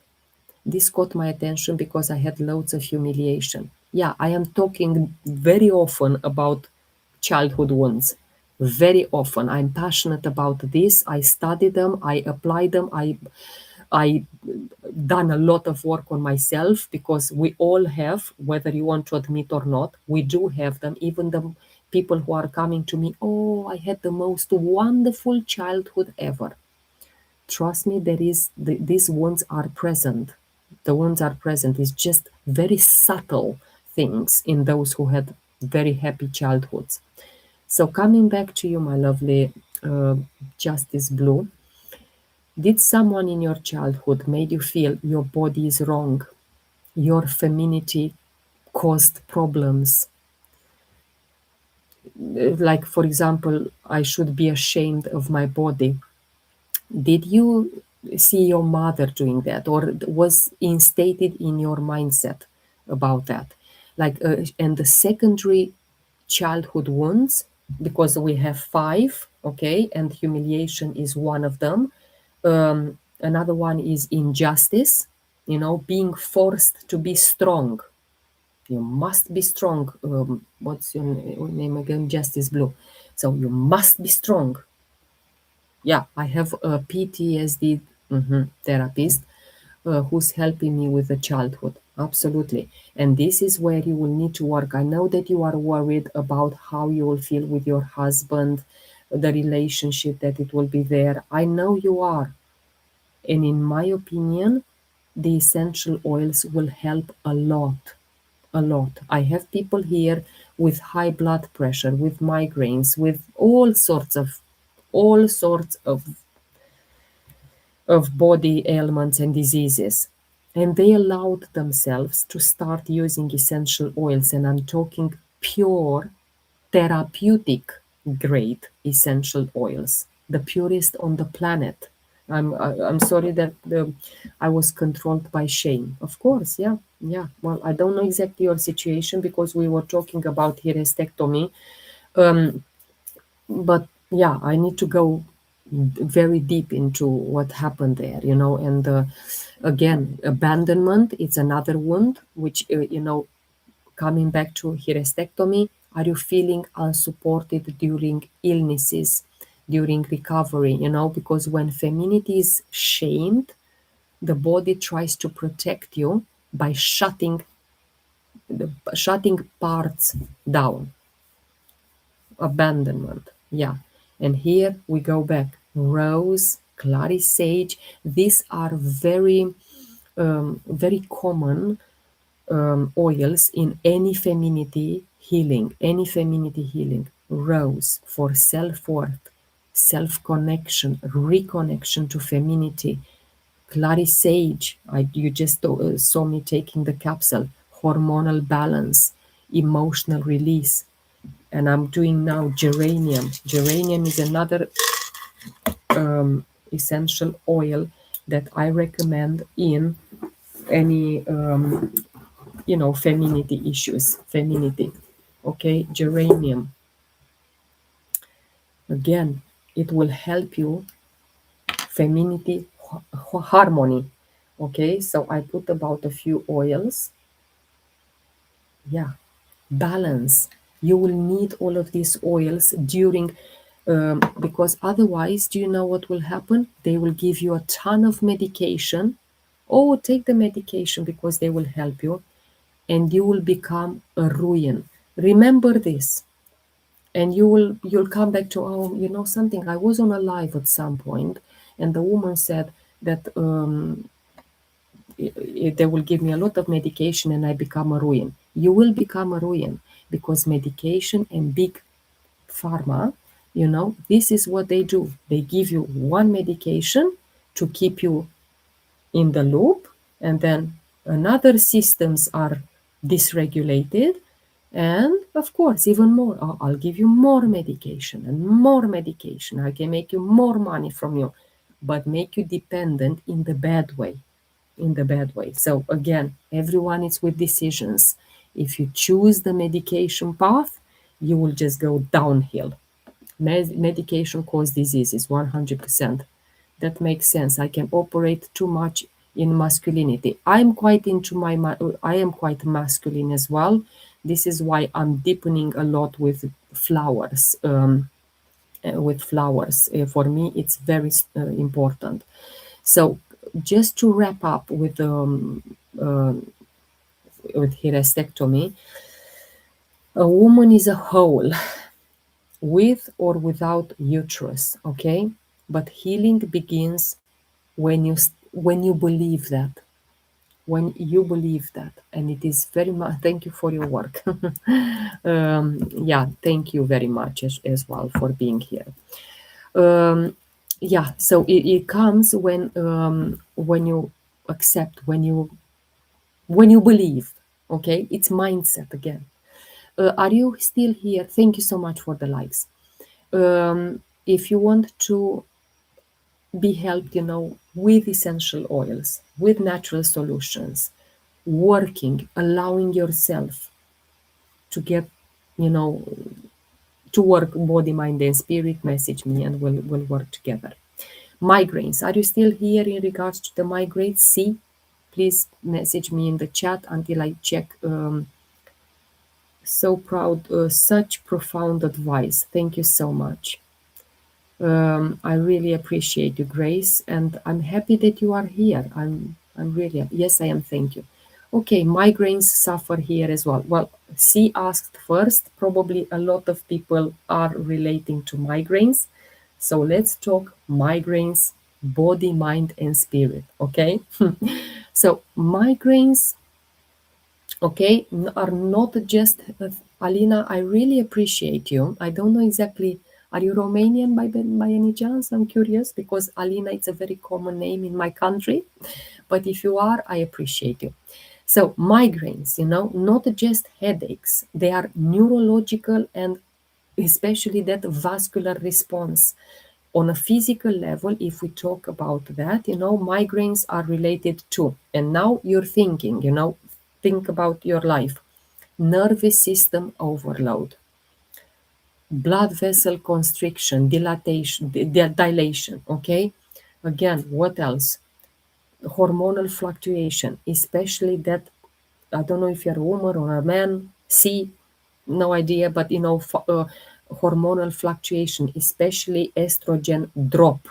This caught my attention because I had loads of humiliation. Yeah, I am talking very often about childhood wounds. Very often. I'm passionate about this. I study them, I apply them, I done a lot of work on myself, because we all have, whether you want to admit or not, we do have them. Even the people who are coming to me, oh, I had the most wonderful childhood ever. Trust me, these wounds are present. The wounds are present. It's just very subtle things in those who had very happy childhoods. So coming back to you, my lovely uh, Justice Blue, did someone in your childhood made you feel your body is wrong, your femininity caused problems? Like, for example, I should be ashamed of my body. Did you see your mother doing that, or was instated in your mindset about that? Like, and the secondary childhood wounds, because we have five, okay, and humiliation is one of them. Another one is injustice, being forced to be strong. You must be strong. What's your name again? Justice Blue. So you must be strong. Yeah, I have a PTSD therapist who's helping me with the childhood. Absolutely. And this is where you will need to work. I know that you are worried about how you will feel with your husband, the relationship, that it will be there. I know you are. And in my opinion, the essential oils will help a lot. A lot. I have people here with high blood pressure, with migraines, with all sorts of body ailments and diseases. And they allowed themselves to start using essential oils. And I'm talking pure therapeutic grade essential oils, the purest on the planet. I'm sorry that I was controlled by shame. Of course, yeah, yeah. Well, I don't know exactly your situation because we were talking about hysterectomy, but yeah, I need to go very deep into what happened there, and again, abandonment, it's another wound, which, coming back to hysterectomy, are you feeling unsupported during illnesses, during recovery, because when femininity is shamed, the body tries to protect you by shutting parts down. Abandonment. Yeah. And here we go back. Rose, clary sage, these are very common oils in any femininity healing. Rose for self-worth, self-connection, reconnection to femininity. Clary sage, you just saw me taking the capsule. Hormonal balance, emotional release. And I'm doing now geranium. Geranium is another essential oil that I recommend in any femininity issues. Femininity. Okay, geranium. Again, it will help you femininity harmony. Okay, so I put about a few oils. Yeah, balance. You will need all of these oils during, because otherwise, do you know what will happen? They will give you a ton of medication. Oh, take the medication because they will help you, and you will become a ruin. Remember this, and you'll come back to, oh, something. I was on a live at some point, and the woman said that they will give me a lot of medication and I become a ruin. You will become a ruin because medication and big pharma, this is what they do. They give you one medication to keep you in the loop, and then another systems are dysregulated. And of course, even more, I'll give you more medication and more medication. I can make you more money from you, but make you dependent in the bad way. In the bad way. So again, everyone is with decisions. If you choose the medication path, you will just go downhill. Medication causes diseases 100%. That makes sense. I can operate too much in masculinity. I am quite masculine as well. This is why I'm deepening a lot with flowers. For me, it's very important. So, just to wrap up with hysterectomy, a woman is a whole, with or without uterus. Okay, but healing begins when you believe that. When you believe that, and it is very much. Thank you for your work. Yeah, thank you very much as well for being here. Yeah, so it comes when you accept, when you believe. Okay, it's mindset again. Are you still here? Thank you so much for the likes. If you want to be helped, with essential oils, with natural solutions, working, allowing yourself to get you know, to work body, mind, and spirit, message me and we'll work together. Migraines. Are you still here in regards to the migraines? See, please message me in the chat until I check. So proud, such profound advice. Thank you so much. I really appreciate you, Grace, and I'm happy that you are here. I'm really, yes, I am. Thank you. Okay, migraines suffer here as well. Well, C asked first. Probably a lot of people are relating to migraines. So let's talk migraines, body, mind, and spirit. Okay. So migraines, okay, are not just Alina. I really appreciate you. I don't know exactly. Are you Romanian by any chance? I'm curious because Alina it's a very common name in my country. But if you are, I appreciate you. So migraines, not just headaches. They are neurological and especially that vascular response. On a physical level, if we talk about that, migraines are related to, and now you're thinking, think about your life. Nervous system overload, blood vessel constriction, dilation, okay? Again, what else? Hormonal fluctuation, especially that, I don't know if you're a woman or a man, see, no idea, but hormonal fluctuation, especially estrogen drop.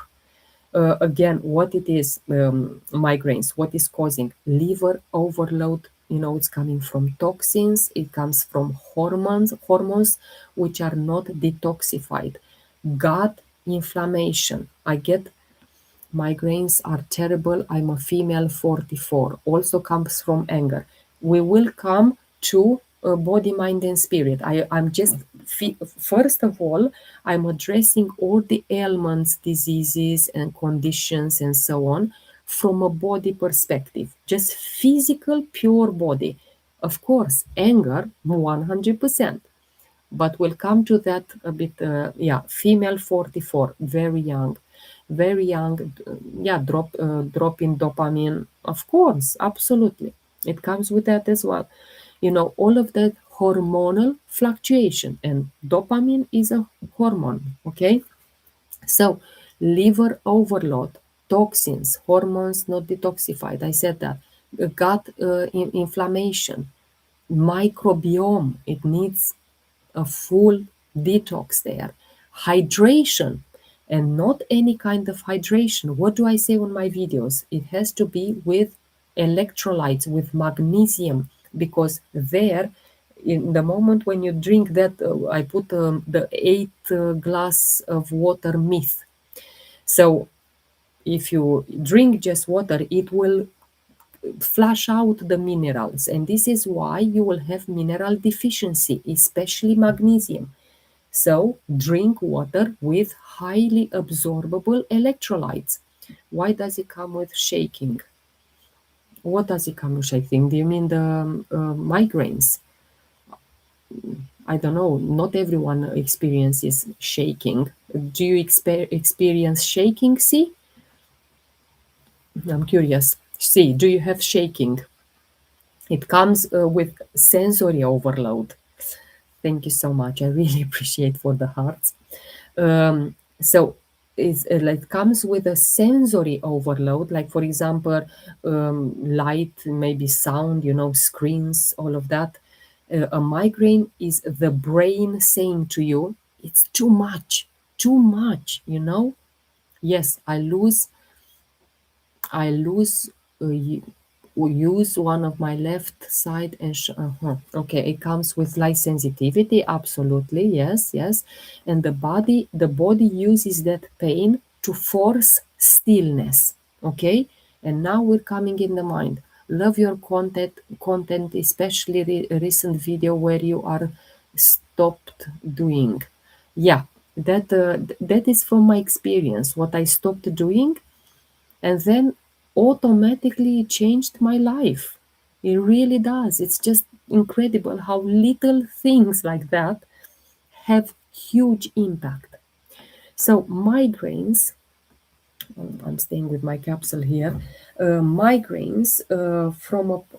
Again, what it is, migraines, what is causing liver overload? It's coming from toxins, it comes from hormones which are not detoxified. Gut inflammation. I get migraines are terrible. I'm a female 44. Also comes from anger. We will come to body, mind, and spirit. I'm just, first of all, I'm addressing all the ailments, diseases, and conditions, and so on from a body perspective. Just physical, pure body. Of course, anger, 100%, but we'll come to that a bit. Yeah, female 44, very young. Yeah, drop in dopamine, of course, absolutely, it comes with that as well. All of that hormonal fluctuation, and dopamine is a hormone, okay? So liver overload, toxins, hormones not detoxified, I said that. Gut inflammation, microbiome, it needs a full detox there. Hydration, and not any kind of hydration. What do I say on my videos? It has to be with electrolytes, with magnesium, because there, in the moment when you drink that, I put the 8 glass of water myth. So if you drink just water, it will flush out the minerals, and this is why you will have mineral deficiency, especially magnesium. So drink water with highly absorbable electrolytes. Why does it come with shaking? What does it come with shaking? Do you mean the migraines? I don't know. Not everyone experiences shaking. Do you experience shaking? See, I'm curious. See, do you have shaking? It comes with sensory overload. Thank you so much. I really appreciate for the hearts. So it comes with a sensory overload, like for example, light, maybe sound, screens, all of that. A migraine is the brain saying to you, it's too much, too much. Yes, I lose use one of my left side and okay, it comes with light sensitivity, absolutely, yes, yes. And the body uses that pain to force stillness, okay. And now we're coming in the mind. Love your content, especially recent video where you are stopped doing. Yeah, that is from my experience, what I stopped doing, and then automatically it changed my life. It really does. It's just incredible how little things like that have huge impact. So migraines, I'm staying with my capsule here. Migraines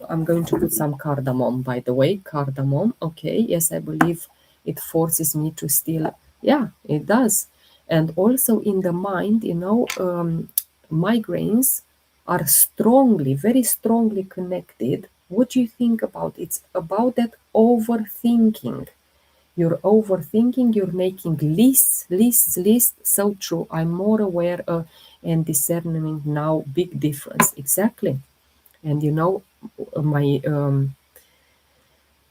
I'm going to put some cardamom, by the way. Cardamom, okay. Yes, I believe It forces me to still, yeah, it does. And also in the mind, migraines are strongly, very strongly connected. What do you think about? It's about that overthinking. You're overthinking, you're making lists, lists, lists. So true. I'm more aware and discerning now. Big difference. Exactly. And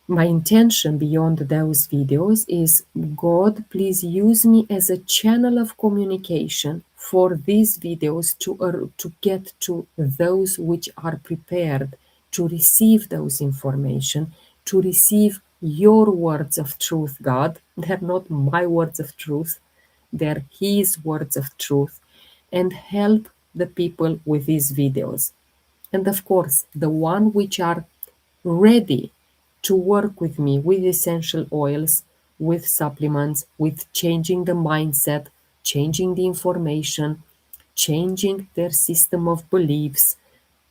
my intention beyond those videos is, God, please use me as a channel of communication for these videos to get to those which are prepared to receive those information, to receive your words of truth, God. They're not my words of truth, they're His words of truth, and help the people with these videos. And of course, the one which are ready to work with me with essential oils, with supplements, with changing the mindset, changing the information, changing their system of beliefs,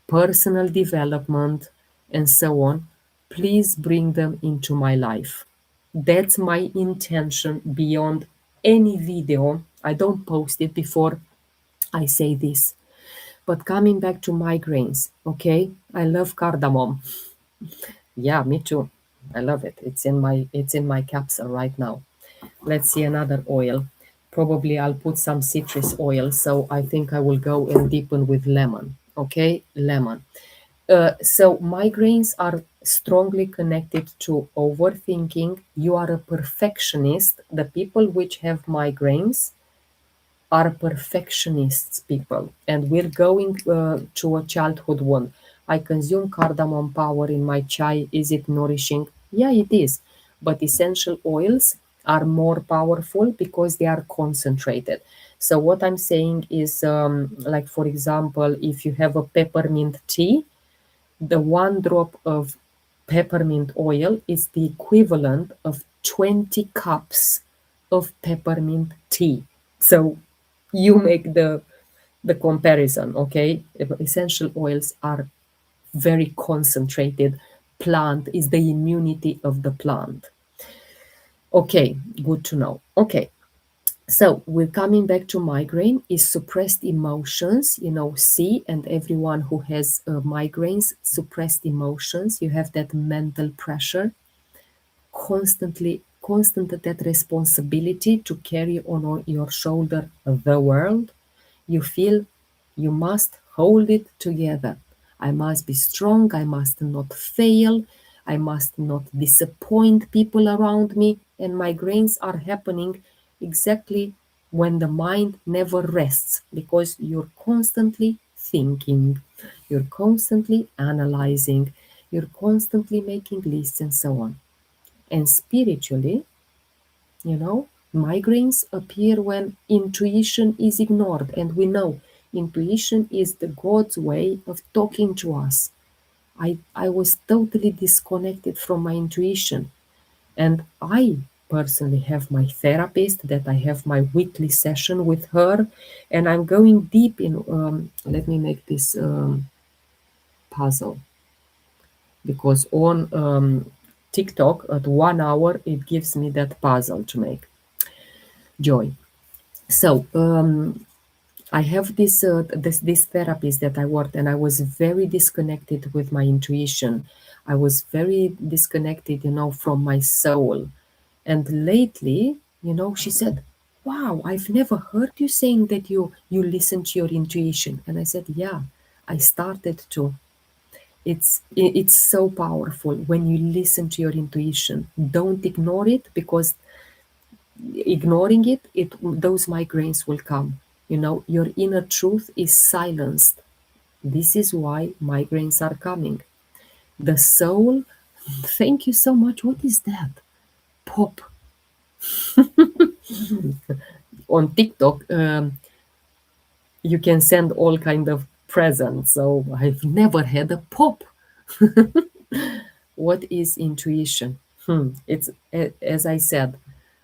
personal development, and so on. Please bring them into my life. That's my intention beyond any video. I don't post it before I say this. But coming back to migraines, okay? I love cardamom. Yeah, me too. I love it. It's in my capsule right now. Let's see another oil. Probably I'll put some citrus oil, so I think I will go and deepen with lemon. Okay, lemon. So migraines are strongly connected to overthinking. You are a perfectionist. The people which have migraines are perfectionists people, and we're going to a childhood one. I consume cardamom powder in my chai. Is it nourishing? Yeah, it is, but essential oils are more powerful because they are concentrated. So what I'm saying is, like for example, if you have a peppermint tea, the one drop of peppermint oil is the equivalent of 20 cups of peppermint tea. So you make the comparison, okay? Essential oils are very concentrated. Plant is the immunity of the plant. Okay, good to know. Okay, so we're coming back to migraine is suppressed emotions. C, and everyone who has migraines, suppressed emotions. You have that mental pressure, constant that responsibility to carry on your shoulder the world. You feel you must hold it together. I must be strong. I must not fail. I must not disappoint people around me. And migraines are happening exactly when the mind never rests, because you're constantly thinking, you're constantly analyzing, you're constantly making lists and so on. And spiritually, migraines appear when intuition is ignored. And we know intuition is the God's way of talking to us. I was totally disconnected from my intuition. And I personally have my therapist that I have my weekly session with her. And I'm going deep in, let me make this puzzle, because on TikTok at 1 hour, it gives me that puzzle to make. Joy. So I have this therapist that I worked, and I was very disconnected with my intuition. I was very disconnected, from my soul. And lately, she said, "Wow, I've never heard you saying that you listen to your intuition." And I said, "Yeah, I started to." It's so powerful when you listen to your intuition. Don't ignore it, because ignoring it, those migraines will come. Your inner truth is silenced. This is why migraines are coming. The soul, thank you so much. What is that? Pop. On TikTok, you can send all kind of presents. So I've never had a pop. What is intuition? It's as I said.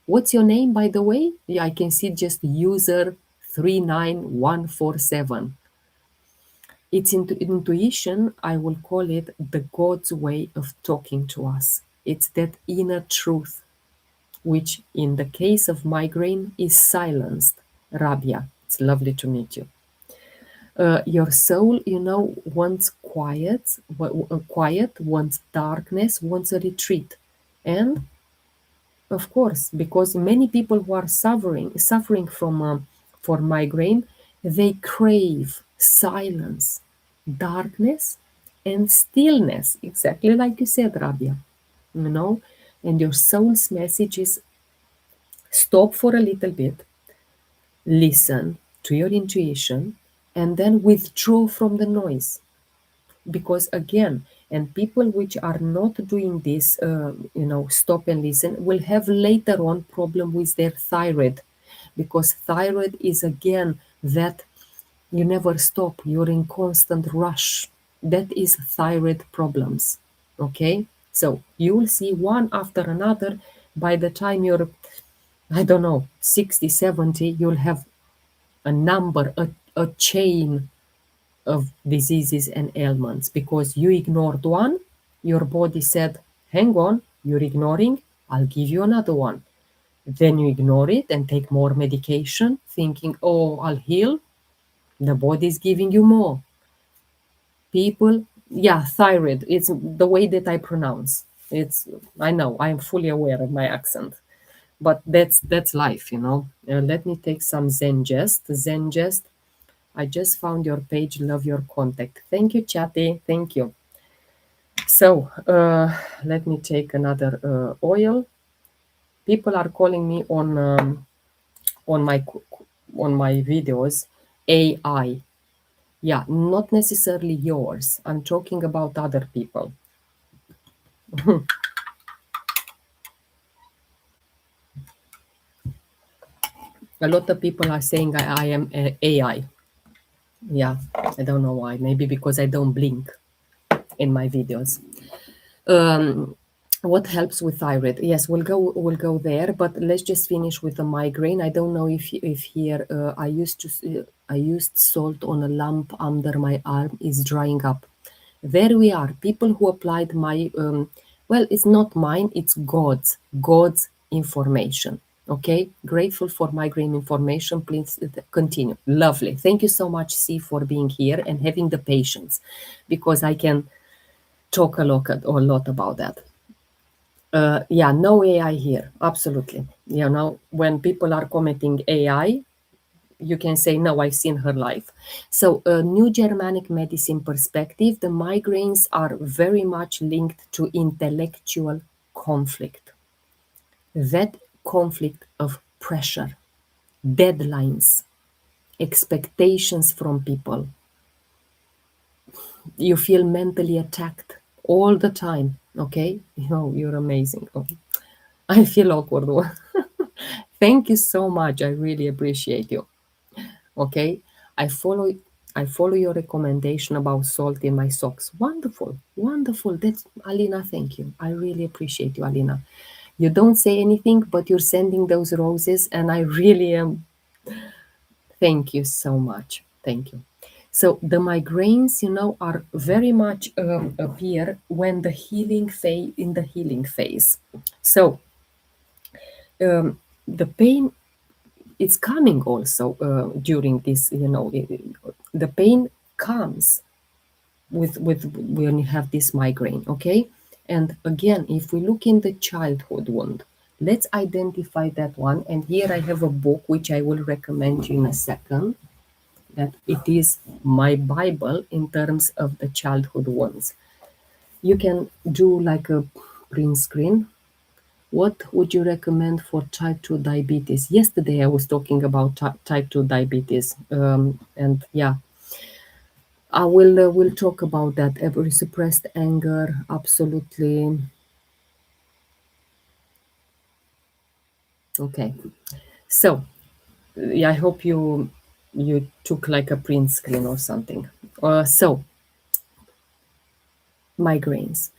What's your name, by the way? Yeah, I can see just user 39147. It's intuition. I will call it the God's way of talking to us. It's that inner truth which in the case of migraine is silenced. Rabia, it's lovely to meet you. Your soul, wants quiet, wants darkness, wants a retreat. And of course, because many people who are suffering from for migraine, they crave silence, darkness, and stillness. Exactly like you said, Rabia. You know, and your soul's message is stop for a little bit, listen to your intuition, and then withdraw from the noise. Because again, and people which are not doing this, stop and listen, will have later on problem with their thyroid, because thyroid is again that you never stop, you're in constant rush. That is thyroid problems. Okay, so you will see one after another. By the time you're, I don't know, 60, 70, you'll have a number, a chain of diseases and ailments, because you ignored one, your body said, hang on, you're ignoring, I'll give you another one. Then you ignore it and take more medication, thinking, oh, I'll heal. The body is giving you more. People, yeah, thyroid, it's the way that I pronounce. It's, I know, I'm fully aware of my accent. But that's life. Let me take some Zen Jest. Zen Jest, I just found your page, love your contact. Thank you, Chatty. Thank you. So let me take another oil. People are calling me on my on my videos AI. Yeah, not necessarily yours. I'm talking about other people. A lot of people are saying I am AI. Yeah, I don't know why. Maybe because I don't blink in my videos. Um, what helps with thyroid? Yes, we'll go there, but let's just finish with the migraine. I don't know if here I used salt on a lump under my arm is drying up. There we are. People who applied my well, it's not mine, it's God's information. Okay, grateful for migraine information. Please continue. Lovely. Thank you so much, C, for being here and having the patience, because I can talk a lot about that. Yeah, no AI here. Absolutely. When people are commenting AI, you can say, no, I've seen her live. So, new Germanic medicine perspective, the migraines are very much linked to intellectual conflict. That conflict of pressure, deadlines, expectations from people. You feel mentally attacked all the time. Okay? You're amazing. Oh, I feel awkward. Thank you so much. I really appreciate you. Okay, I follow I follow your recommendation about salt in my socks. Wonderful, wonderful. That's Alina. Thank you. I really appreciate you, Alina. You don't say anything, but you're sending those roses, and I really am. Thank you so much. Thank you. So the migraines, are very much appear when the healing phase in the healing phase. So the pain, it's coming also during this. The pain comes with when you have this migraine. Okay, and again, if we look in the childhood wound, let's identify that one. And here I have a book which I will recommend you in a second, that it is my Bible in terms of the childhood wounds. You can do like a print screen. What would you recommend for type 2 diabetes? Yesterday I was talking about type 2 diabetes. And yeah, I will talk about that. Every suppressed anger, absolutely. Okay. So yeah, I hope you took like a print screen or something. So migraines.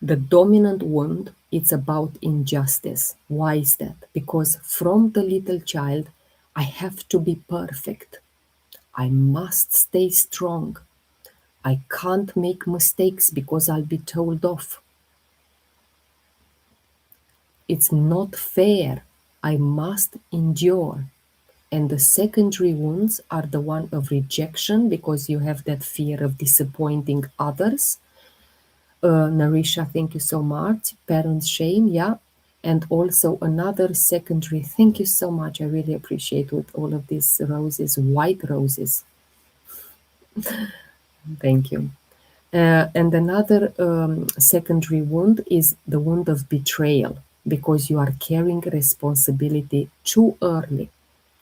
The dominant wound, it's about injustice. Why is that? Because from the little child, I have to be perfect. I must stay strong. I can't make mistakes because I'll be told off. It's not fair. I must endure. And the secondary wounds are the one of rejection because you have that fear of disappointing others. Narisha, thank you so much. Parents' shame, yeah. And also another secondary, thank you so much. I really appreciate with all of these roses, white roses. Thank you. And another secondary wound is the wound of betrayal because you are carrying responsibility too early.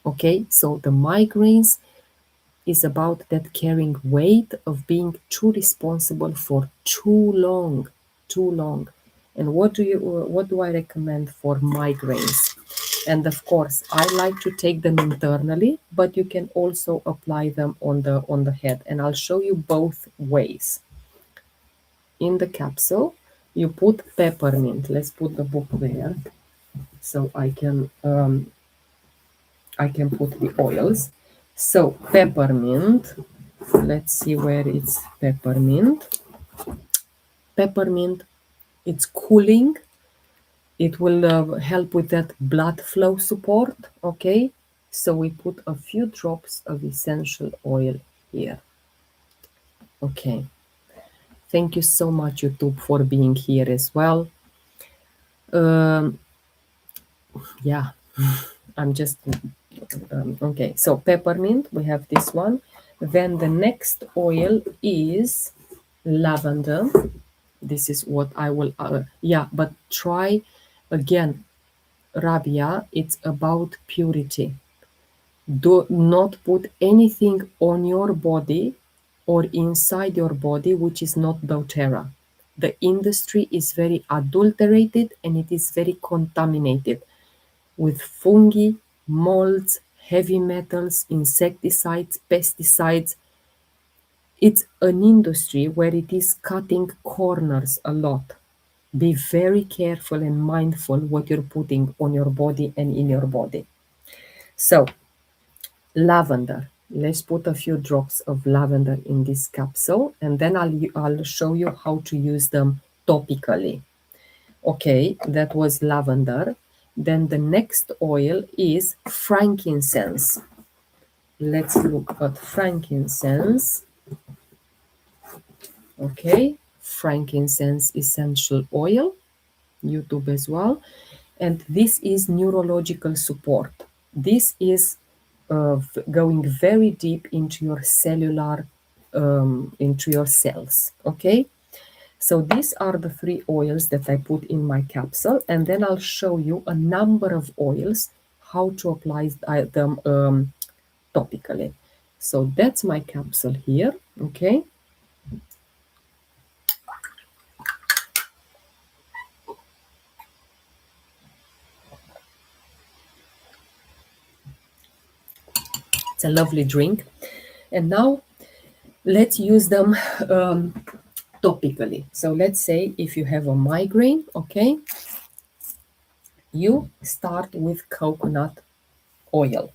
Okay, so the migraines is about that carrying weight of being too responsible for too long, too long. And what do I recommend for migraines? And of course, I like to take them internally, but you can also apply them on the head. And I'll show you both ways. In the capsule, you put peppermint. Let's put the book there so I can put the oils. So peppermint, let's see where it's peppermint. Peppermint, it's cooling. It will help with that blood flow support, okay? So we put a few drops of essential oil here. Okay. Thank you so much, YouTube, for being here as well. Um, yeah, I'm just okay. So peppermint, we have this one. Then the next oil is lavender. This is what I will yeah, but try again, Rabia, it's about purity. Do not put anything on your body or inside your body which is not doTERRA. The industry is very adulterated and it is very contaminated with fungi, molds, heavy metals, insecticides, pesticides. It's an industry where it is cutting corners a lot. Be very careful and mindful what you're putting on your body and in your body. So, lavender. Let's put a few drops of lavender in this capsule and then I'll show you how to use them topically. Okay, that was lavender. Then the next oil is frankincense. Let's look at frankincense. Okay, frankincense essential oil, YouTube as well. And this is neurological support. This is going very deep into your cellular, into your cells. Okay, so these are the three oils that I put in my capsule, and then I'll show you a number of oils, how to apply them topically. So that's my capsule here. Okay. It's a lovely drink. And now let's use them topically. So let's say if you have a migraine, okay, you start with coconut oil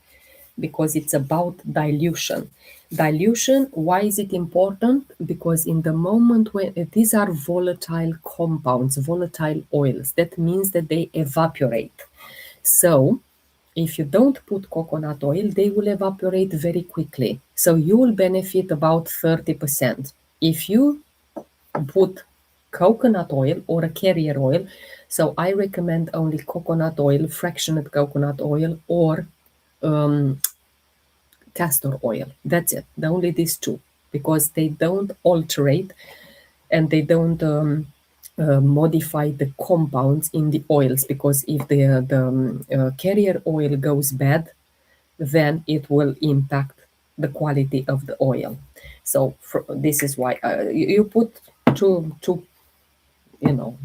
because it's about dilution. Dilution, why is it important? Because in the moment when these are volatile compounds, volatile oils, that means that they evaporate. So if you don't put coconut oil, they will evaporate very quickly. So you will benefit about 30%. If you put coconut oil or a carrier oil, so I recommend only coconut oil, fractionated coconut oil, or castor oil. That's it. Only these two, because they don't alterate and they don't modify the compounds in the oils. Because if the carrier oil goes bad, then it will impact the quality of the oil. So this is why you put two.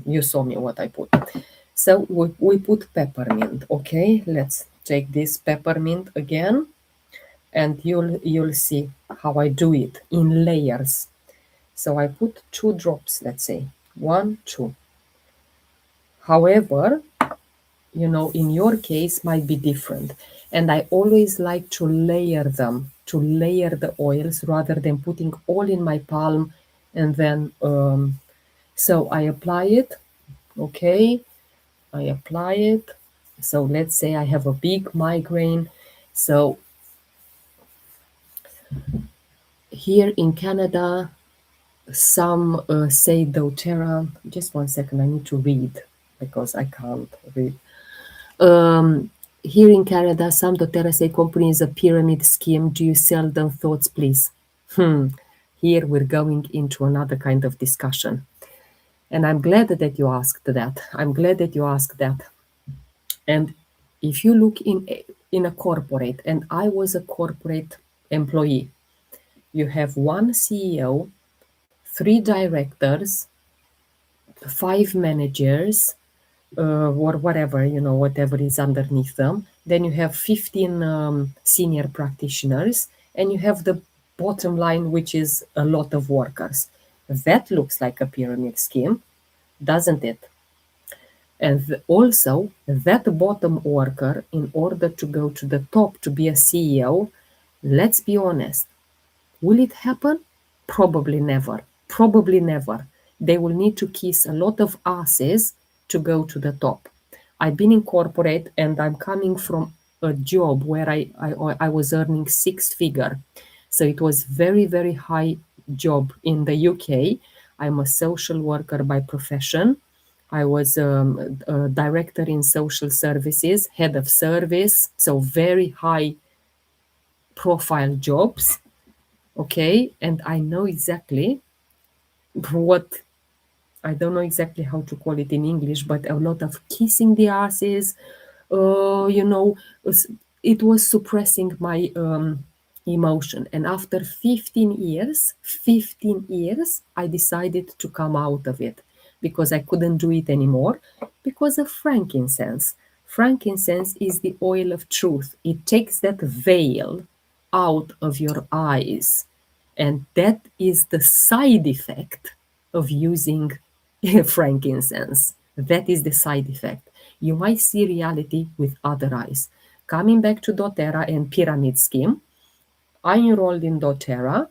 You saw me what I put. So we put peppermint. Okay, let's take this peppermint again, and you'll see how I do it in layers. So I put 2 drops, let's say 1, 2. However, in your case might be different, and I always like to layer them, to layer the oils rather than putting all in my palm and then so I apply it. Okay, I apply it. So let's say I have a big migraine. So here in Canada, some say doTERRA. Just one second, I need to read because I can't read. Here in Canada, some doTERRA say company is a pyramid scheme. Do you sell them? Thoughts, please. Here we're going into another kind of discussion. And I'm glad that you asked that. I'm glad that you asked that. And if you look in a corporate, and I was a corporate employee, you have one CEO, three directors, five managers, or whatever, whatever is underneath them. Then you have 15 senior practitioners, and you have the bottom line, which is a lot of workers. That looks like a pyramid scheme, doesn't it? And also, that bottom worker, in order to go to the top to be a CEO, let's be honest, will it happen? Probably never. Probably never. They will need to kiss a lot of asses to go to the top. I've been in corporate and I'm coming from a job where I was earning six figure. So it was very, very high job in the UK. I'm a social worker by profession. I was a director in social services, head of service, so very high profile jobs. Okay, and I know exactly what, I don't know exactly how to call it in English, but a lot of kissing the asses, you know, it was suppressing my emotion. And after 15 years, I decided to come out of it because I couldn't do it anymore because of frankincense. Frankincense is the oil of truth. It takes that veil out of your eyes. And that is the side effect of using frankincense. That is the side effect. You might see reality with other eyes. Coming back to doTERRA and pyramid scheme, I enrolled in doTERRA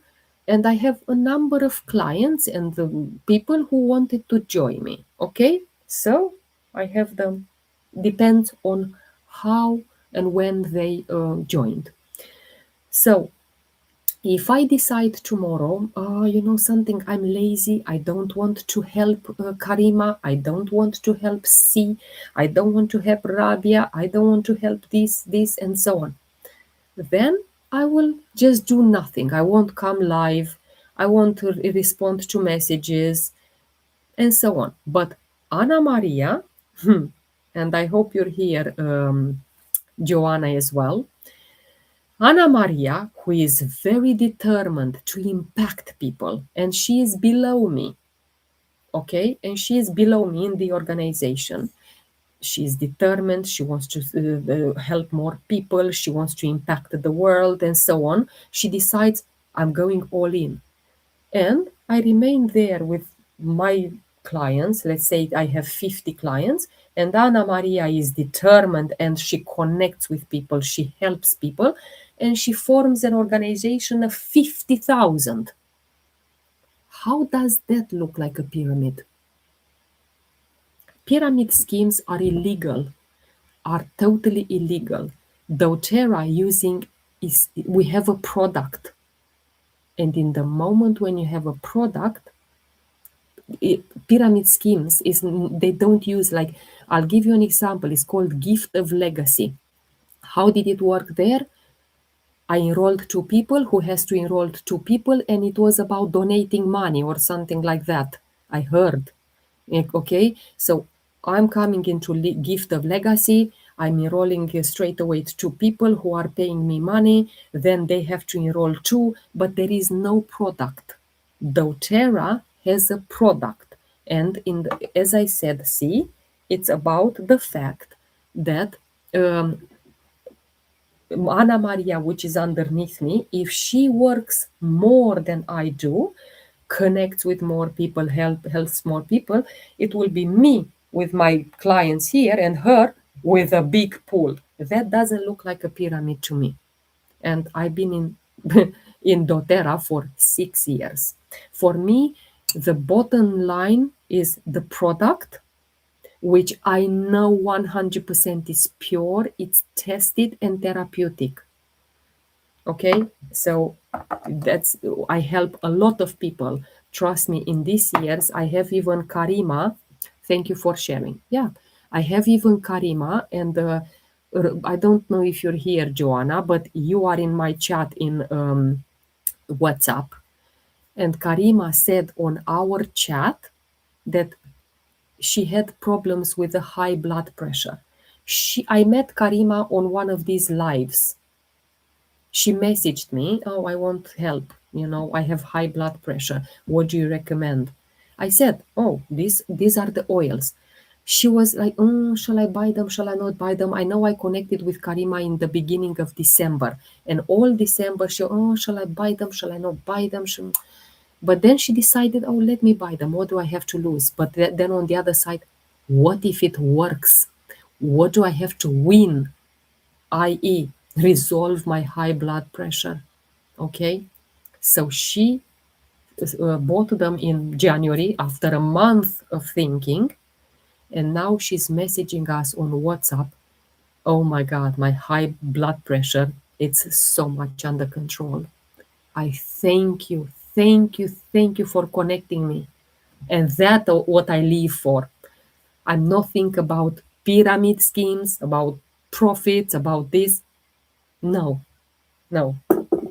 and I have a number of clients and people who wanted to join me. Okay, so I have them. Depends on how and when they joined. So if I decide tomorrow, something, I'm lazy, I don't want to help Karima, I don't want to help C, I don't want to help Rabia, I don't want to help this, and so on, then I will just do nothing. I won't come live, I won't respond to messages, and so on. But Anna Maria, and I hope you're here, Joanna, as well. Anna Maria, who is very determined to impact people, and she is below me, okay? And she is below me in the organization. She is determined, she wants to help more people, she wants to impact the world, and so on. She decides, I'm going all in. And I remain there with my clients. Let's say I have 50 clients, and Anna Maria is determined and she connects with people, she helps people, and she forms an organization of 50,000. How does that look like a pyramid? Pyramid schemes are illegal, are totally illegal. doTERRA using is, we have a product. And in the moment when you have a product, pyramid schemes is, they don't use, like, I'll give you an example. It's called gift of legacy. How did it work there? I enrolled two people who has to enroll two people, and it was about donating money or something like that, I heard. Okay, so I'm coming into gift of legacy. I'm enrolling straight away two people who are paying me money. Then they have to enroll two, but there is no product. doTERRA has a product, and as I said, see, it's about the fact that Anna Maria, which is underneath me, if she works more than I do, connects with more people, helps more people, it will be me with my clients here and her with a big pool. That doesn't look like a pyramid to me. And I've been in in doTERRA for 6 years. For me, the bottom line is the product. which I know 100% is pure, it's tested and therapeutic. Okay, so that's, I help a lot of people. Trust me, in these years, I have even Karima. Thank you for sharing. Yeah, I have even Karima, and I don't know if you're here, Joanna, but you are in my chat in WhatsApp. And Karima said on our chat that she had problems with the high blood pressure. I met Karima on one of these lives. She messaged me, "Oh, I want help. I have high blood pressure. What do you recommend?" I said, "Oh, these are the oils." She was like, "Shall I buy them? Shall I not buy them?" I know I connected with Karima in the beginning of December, and all December she, "Oh, shall I buy them? Shall I not buy them?" But then she decided, "Oh, let me buy them. What do I have to lose?" But then on the other side, what if it works? What do I have to win? I.e., resolve my high blood pressure. Okay, so she bought them in January after a month of thinking, and now she's messaging us on WhatsApp. "Oh my God, my high blood pressure, it's so much under control. I thank you for connecting me." And that's what I live for. I'm not think about pyramid schemes, about profits, about this. No, no.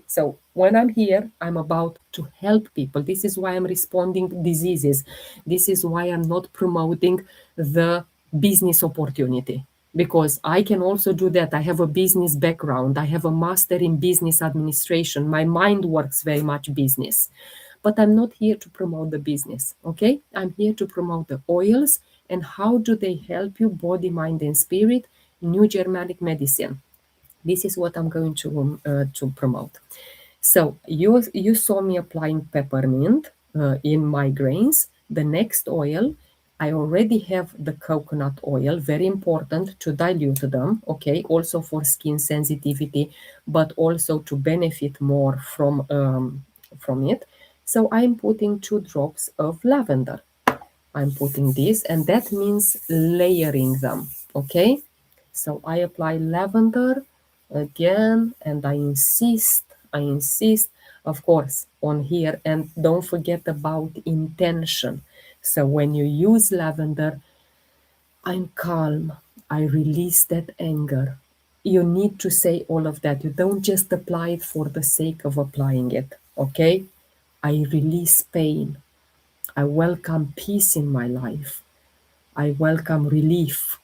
So when I'm here, I'm about to help people. This is why I'm responding to diseases. This is why I'm not promoting the business opportunity, because I can also do that. I have a business background. I have a master in business administration. My mind works very much business. But I'm not here to promote the business, okay? I'm here to promote the oils and how do they help you, body, mind, and spirit, new Germanic medicine. This is what I'm going to promote. So you saw me applying peppermint in migraines. The next oil, I already have the coconut oil, very important to dilute them, okay, also for skin sensitivity, but also to benefit more from it. So I'm putting 2 drops of lavender. I'm putting this, and that means layering them, okay? So I apply lavender again, and I insist, of course, on here. And don't forget about intention. So when you use lavender, I'm calm. I release that anger. You need to say all of that. You don't just apply it for the sake of applying it, okay? I release pain. I welcome peace in my life. I welcome relief.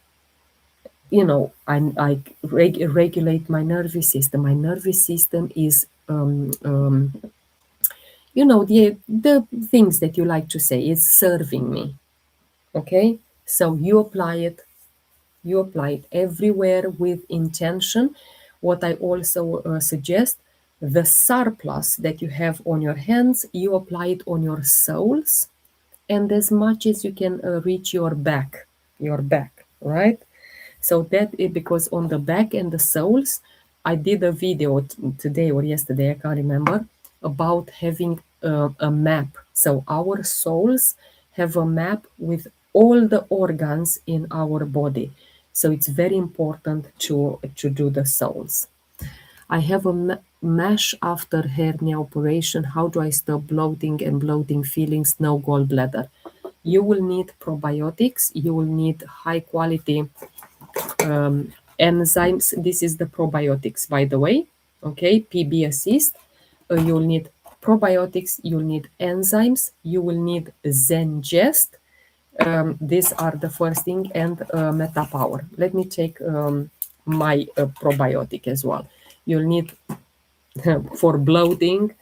I regulate my nervous system. My nervous system is, the things that you like to say. It's serving me. Okay, so you apply it everywhere with intention. What I also suggest, the surplus that you have on your hands, you apply it on your soles, and as much as you can reach your back, right? So that is because on the back and the soles, I did a video today or yesterday, I can't remember, about having a map. So our souls have a map with all the organs in our body. So it's very important to do the soles. I have a MASH after hernia operation. How do I stop bloating and bloating feelings? No gallbladder. You will need probiotics. You will need high quality enzymes. This is the probiotics, by the way. Okay, PB assist. You'll need probiotics. You'll need enzymes. You will need Zengest. These are the first thing, and MetaPower. Let me take my probiotic as well. You'll need for bloating.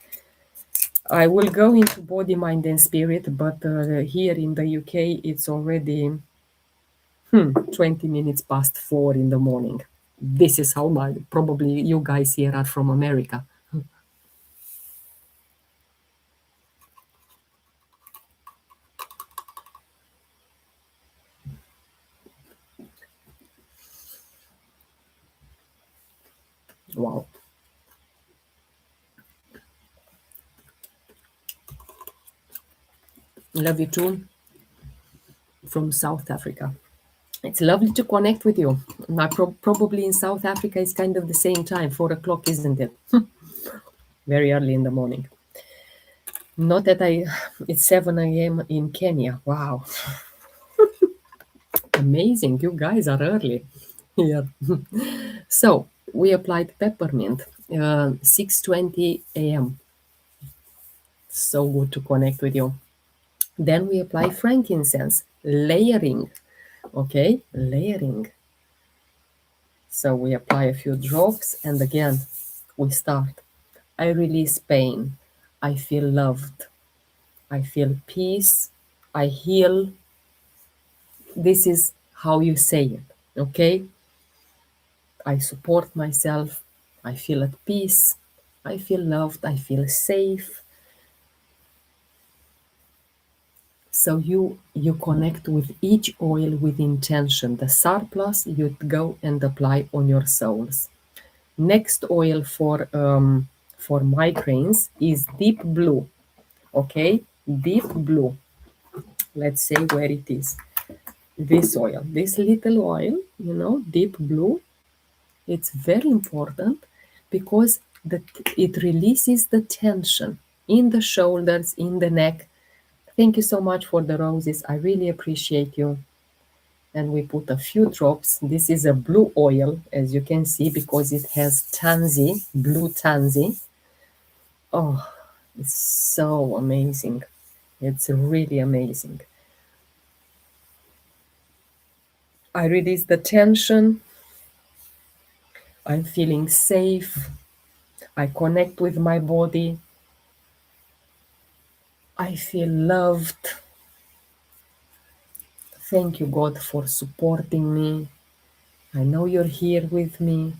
I will go into body, mind, and spirit, but here in the UK, it's already 20 minutes past 4 in the morning. This is how my, probably you guys here are from America. Wow. Love you too, from South Africa. It's lovely to connect with you. Now, probably in South Africa, it's kind of the same time, 4 o'clock, isn't it? Very early in the morning. Not that it's 7 a.m. in Kenya. Wow, amazing. You guys are early here. So, we applied peppermint, 6:20 a.m. So good to connect with you. Then we apply frankincense, layering. Okay, layering. So we apply a few drops and again we start. I release pain. I feel loved. I feel peace. I heal. This is how you say it. Okay? I support myself. I feel at peace. I feel loved. I feel safe. So you connect with each oil with intention. The surplus you go and apply on your souls. Next oil for migraines is deep blue. Okay, deep blue. Let's say where it is. This oil, this little oil, deep blue. It's very important because it releases the tension in the shoulders, in the neck. Thank you so much for the roses. I really appreciate you. And we put a few drops. This is a blue oil, as you can see, because it has tansy, blue tansy. Oh, it's so amazing. It's really amazing. I release the tension. I'm feeling safe. I connect with my body. I feel loved. Thank you, God, for supporting me. I know you're here with me.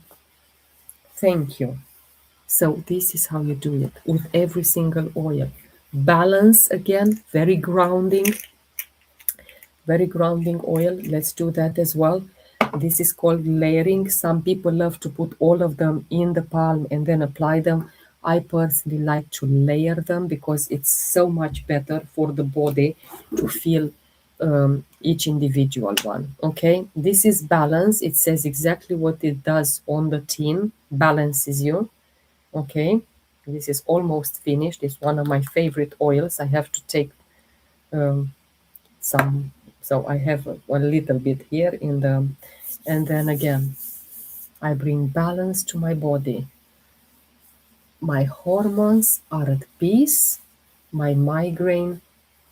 Thank you. So, this is how you do it with every single oil. Balance again, very grounding oil. Let's do that as well. This is called layering. Some people love to put all of them in the palm and then apply them. I personally like to layer them because it's so much better for the body to feel each individual one. Okay, this is balance. It says exactly what it does on the tin. Balances you. Okay, this is almost finished. It's one of my favorite oils. I have to take um, some, so I have a little bit here in the, and then again I bring balance to my body. My hormones are at peace. My migraine,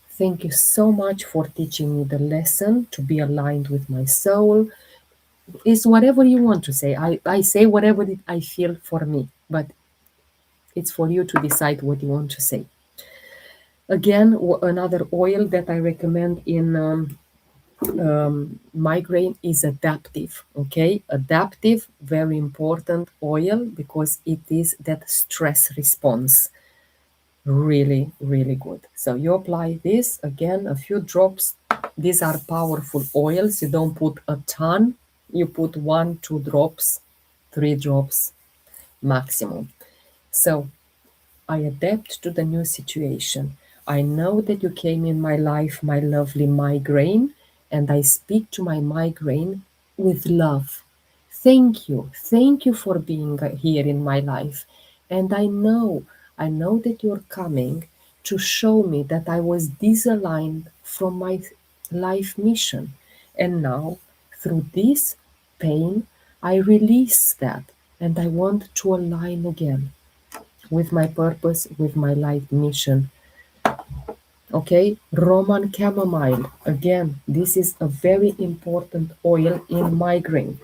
thank you so much for teaching me the lesson to be aligned with my soul. Is whatever you want to say. I say whatever I feel for me, but it's for you to decide what you want to say. Again, another oil that I recommend in migraine is adaptive. Okay, adaptive, very important oil because it is that stress response. Really, really good. So you apply this again, a few drops. These are powerful oils. You don't put a ton, you put 1, 2 drops, 3 drops maximum. So I adapt to the new situation. I know that you came in my life, my lovely migraine, and I speak to my migraine with love. Thank you. Thank you for being here in my life. And I know that you're coming to show me that I was disaligned from my life mission. And now, through this pain, I release that and I want to align again with my purpose, with my life mission. Okay, Roman chamomile. Again, this is a very important oil in migraine.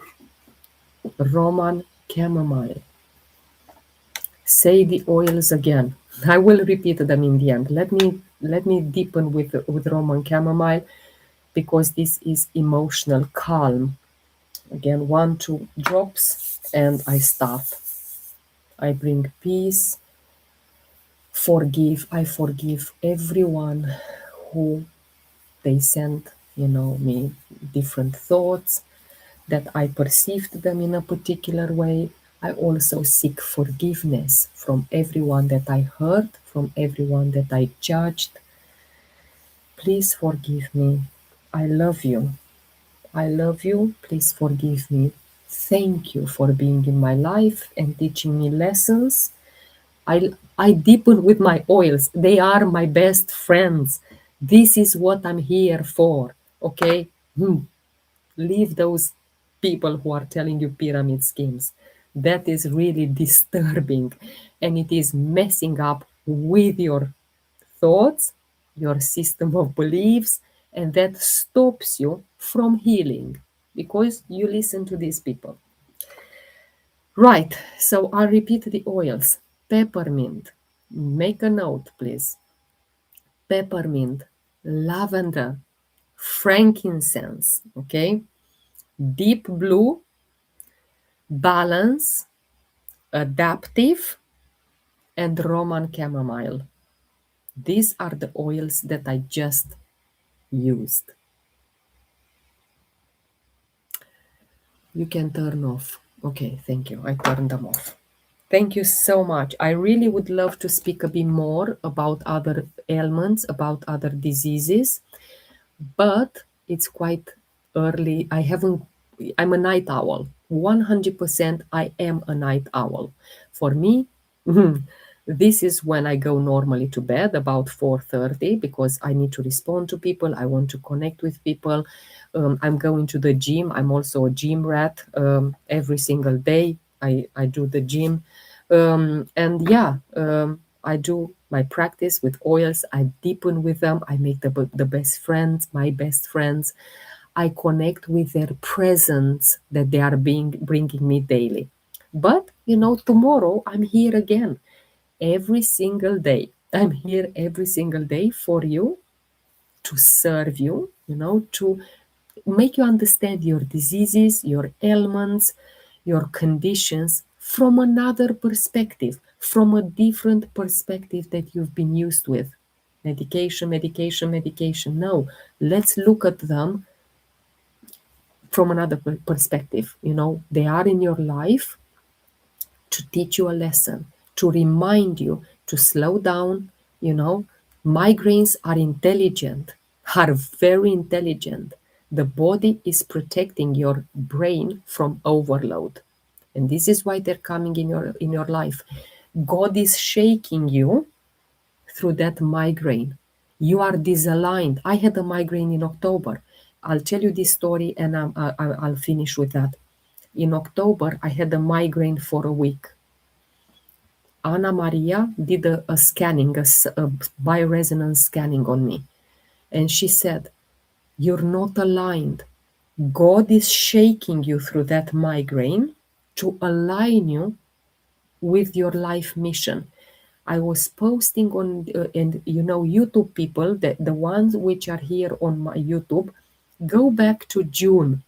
Roman chamomile. Say the oils again. I will repeat them in the end. Let me deepen with Roman chamomile because this is emotional calm. Again, 1, 2 drops, and I start. I bring peace, forgive. I forgive everyone who they sent, me different thoughts that I perceived them in a particular way. I also seek forgiveness from everyone that I hurt, from everyone that I judged. Please forgive me. I love you. I love you. Please forgive me. Thank you for being in my life and teaching me lessons. I deepen with my oils. They are my best friends. This is what I'm here for. Okay? Leave those people who are telling you pyramid schemes. That is really disturbing and it is messing up with your thoughts, your system of beliefs, and that stops you from healing because you listen to these people. Right, so I'll repeat the oils. Peppermint, make a note, please. Peppermint, lavender, frankincense, okay? Deep blue, balance, adaptive, and Roman chamomile. These are the oils that I just used. You can turn off. Okay, thank you. I turned them off. Thank you so much. I really would love to speak a bit more about other ailments, about other diseases, but it's quite early. I'm a night owl. 100% I am a night owl. For me, this is when I go normally to bed about 4:30 because I need to respond to people. I want to connect with people. I'm going to the gym. I'm also a gym rat. Every single day I do the gym. And yeah, I do my practice with oils. I deepen with them. I make the best friends, my best friends. I connect with their presence that they are bringing me daily. But tomorrow I'm here again every single day. I'm here every single day for you, to serve you, to make you understand your diseases, your ailments, your conditions from another perspective, from a different perspective that you've been used with. Medication, medication, medication. No, let's look at them from another perspective. They are in your life to teach you a lesson, to remind you to slow down. Migraines are intelligent, are very intelligent. The body is protecting your brain from overload. And this is why they're coming in your life. God is shaking you through that migraine. You are disaligned. I had a migraine in October. I'll tell you this story and I'll finish with that. In October, I had a migraine for a week. Anna Maria did a scanning, a bioresonance scanning on me. And she said, "You're not aligned. God is shaking you through that migraine to align you with your life mission." I was posting on, and YouTube people, the ones which are here on my YouTube, go back to June,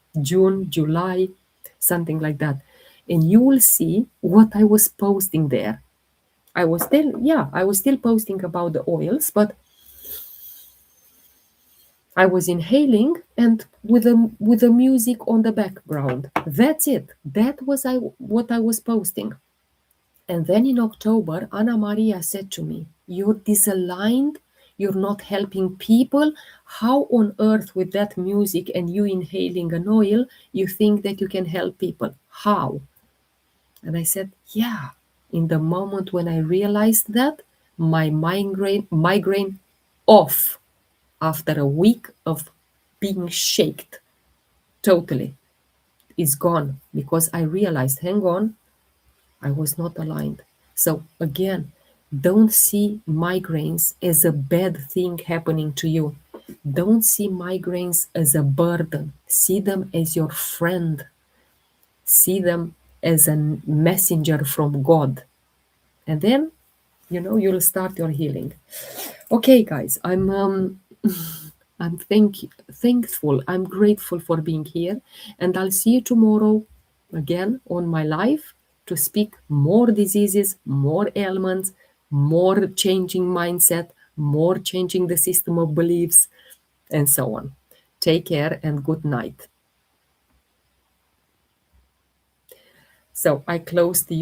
July, something like that. And you will see what I was posting there. I was still posting about the oils, but I was inhaling and with the music on the background. That's it. That was what I was posting. And then in October, Anna Maria said to me, "You're disaligned. You're not helping people. How on earth, with that music and you inhaling an oil, you think that you can help people? How?" And I said, "Yeah." In the moment when I realized that, my migraine off after a week of being shaked totally is gone because I realized, hang on, I was not aligned. So again, don't see migraines as a bad thing happening to you. Don't see migraines as a burden. See them as your friend. See them as a messenger from God. And then, you'll start your healing. Okay, guys, I'm thankful. I'm grateful for being here, and I'll see you tomorrow again on my live to speak more diseases, more ailments, more changing mindset, more changing the system of beliefs, and so on. Take care and good night. So I close the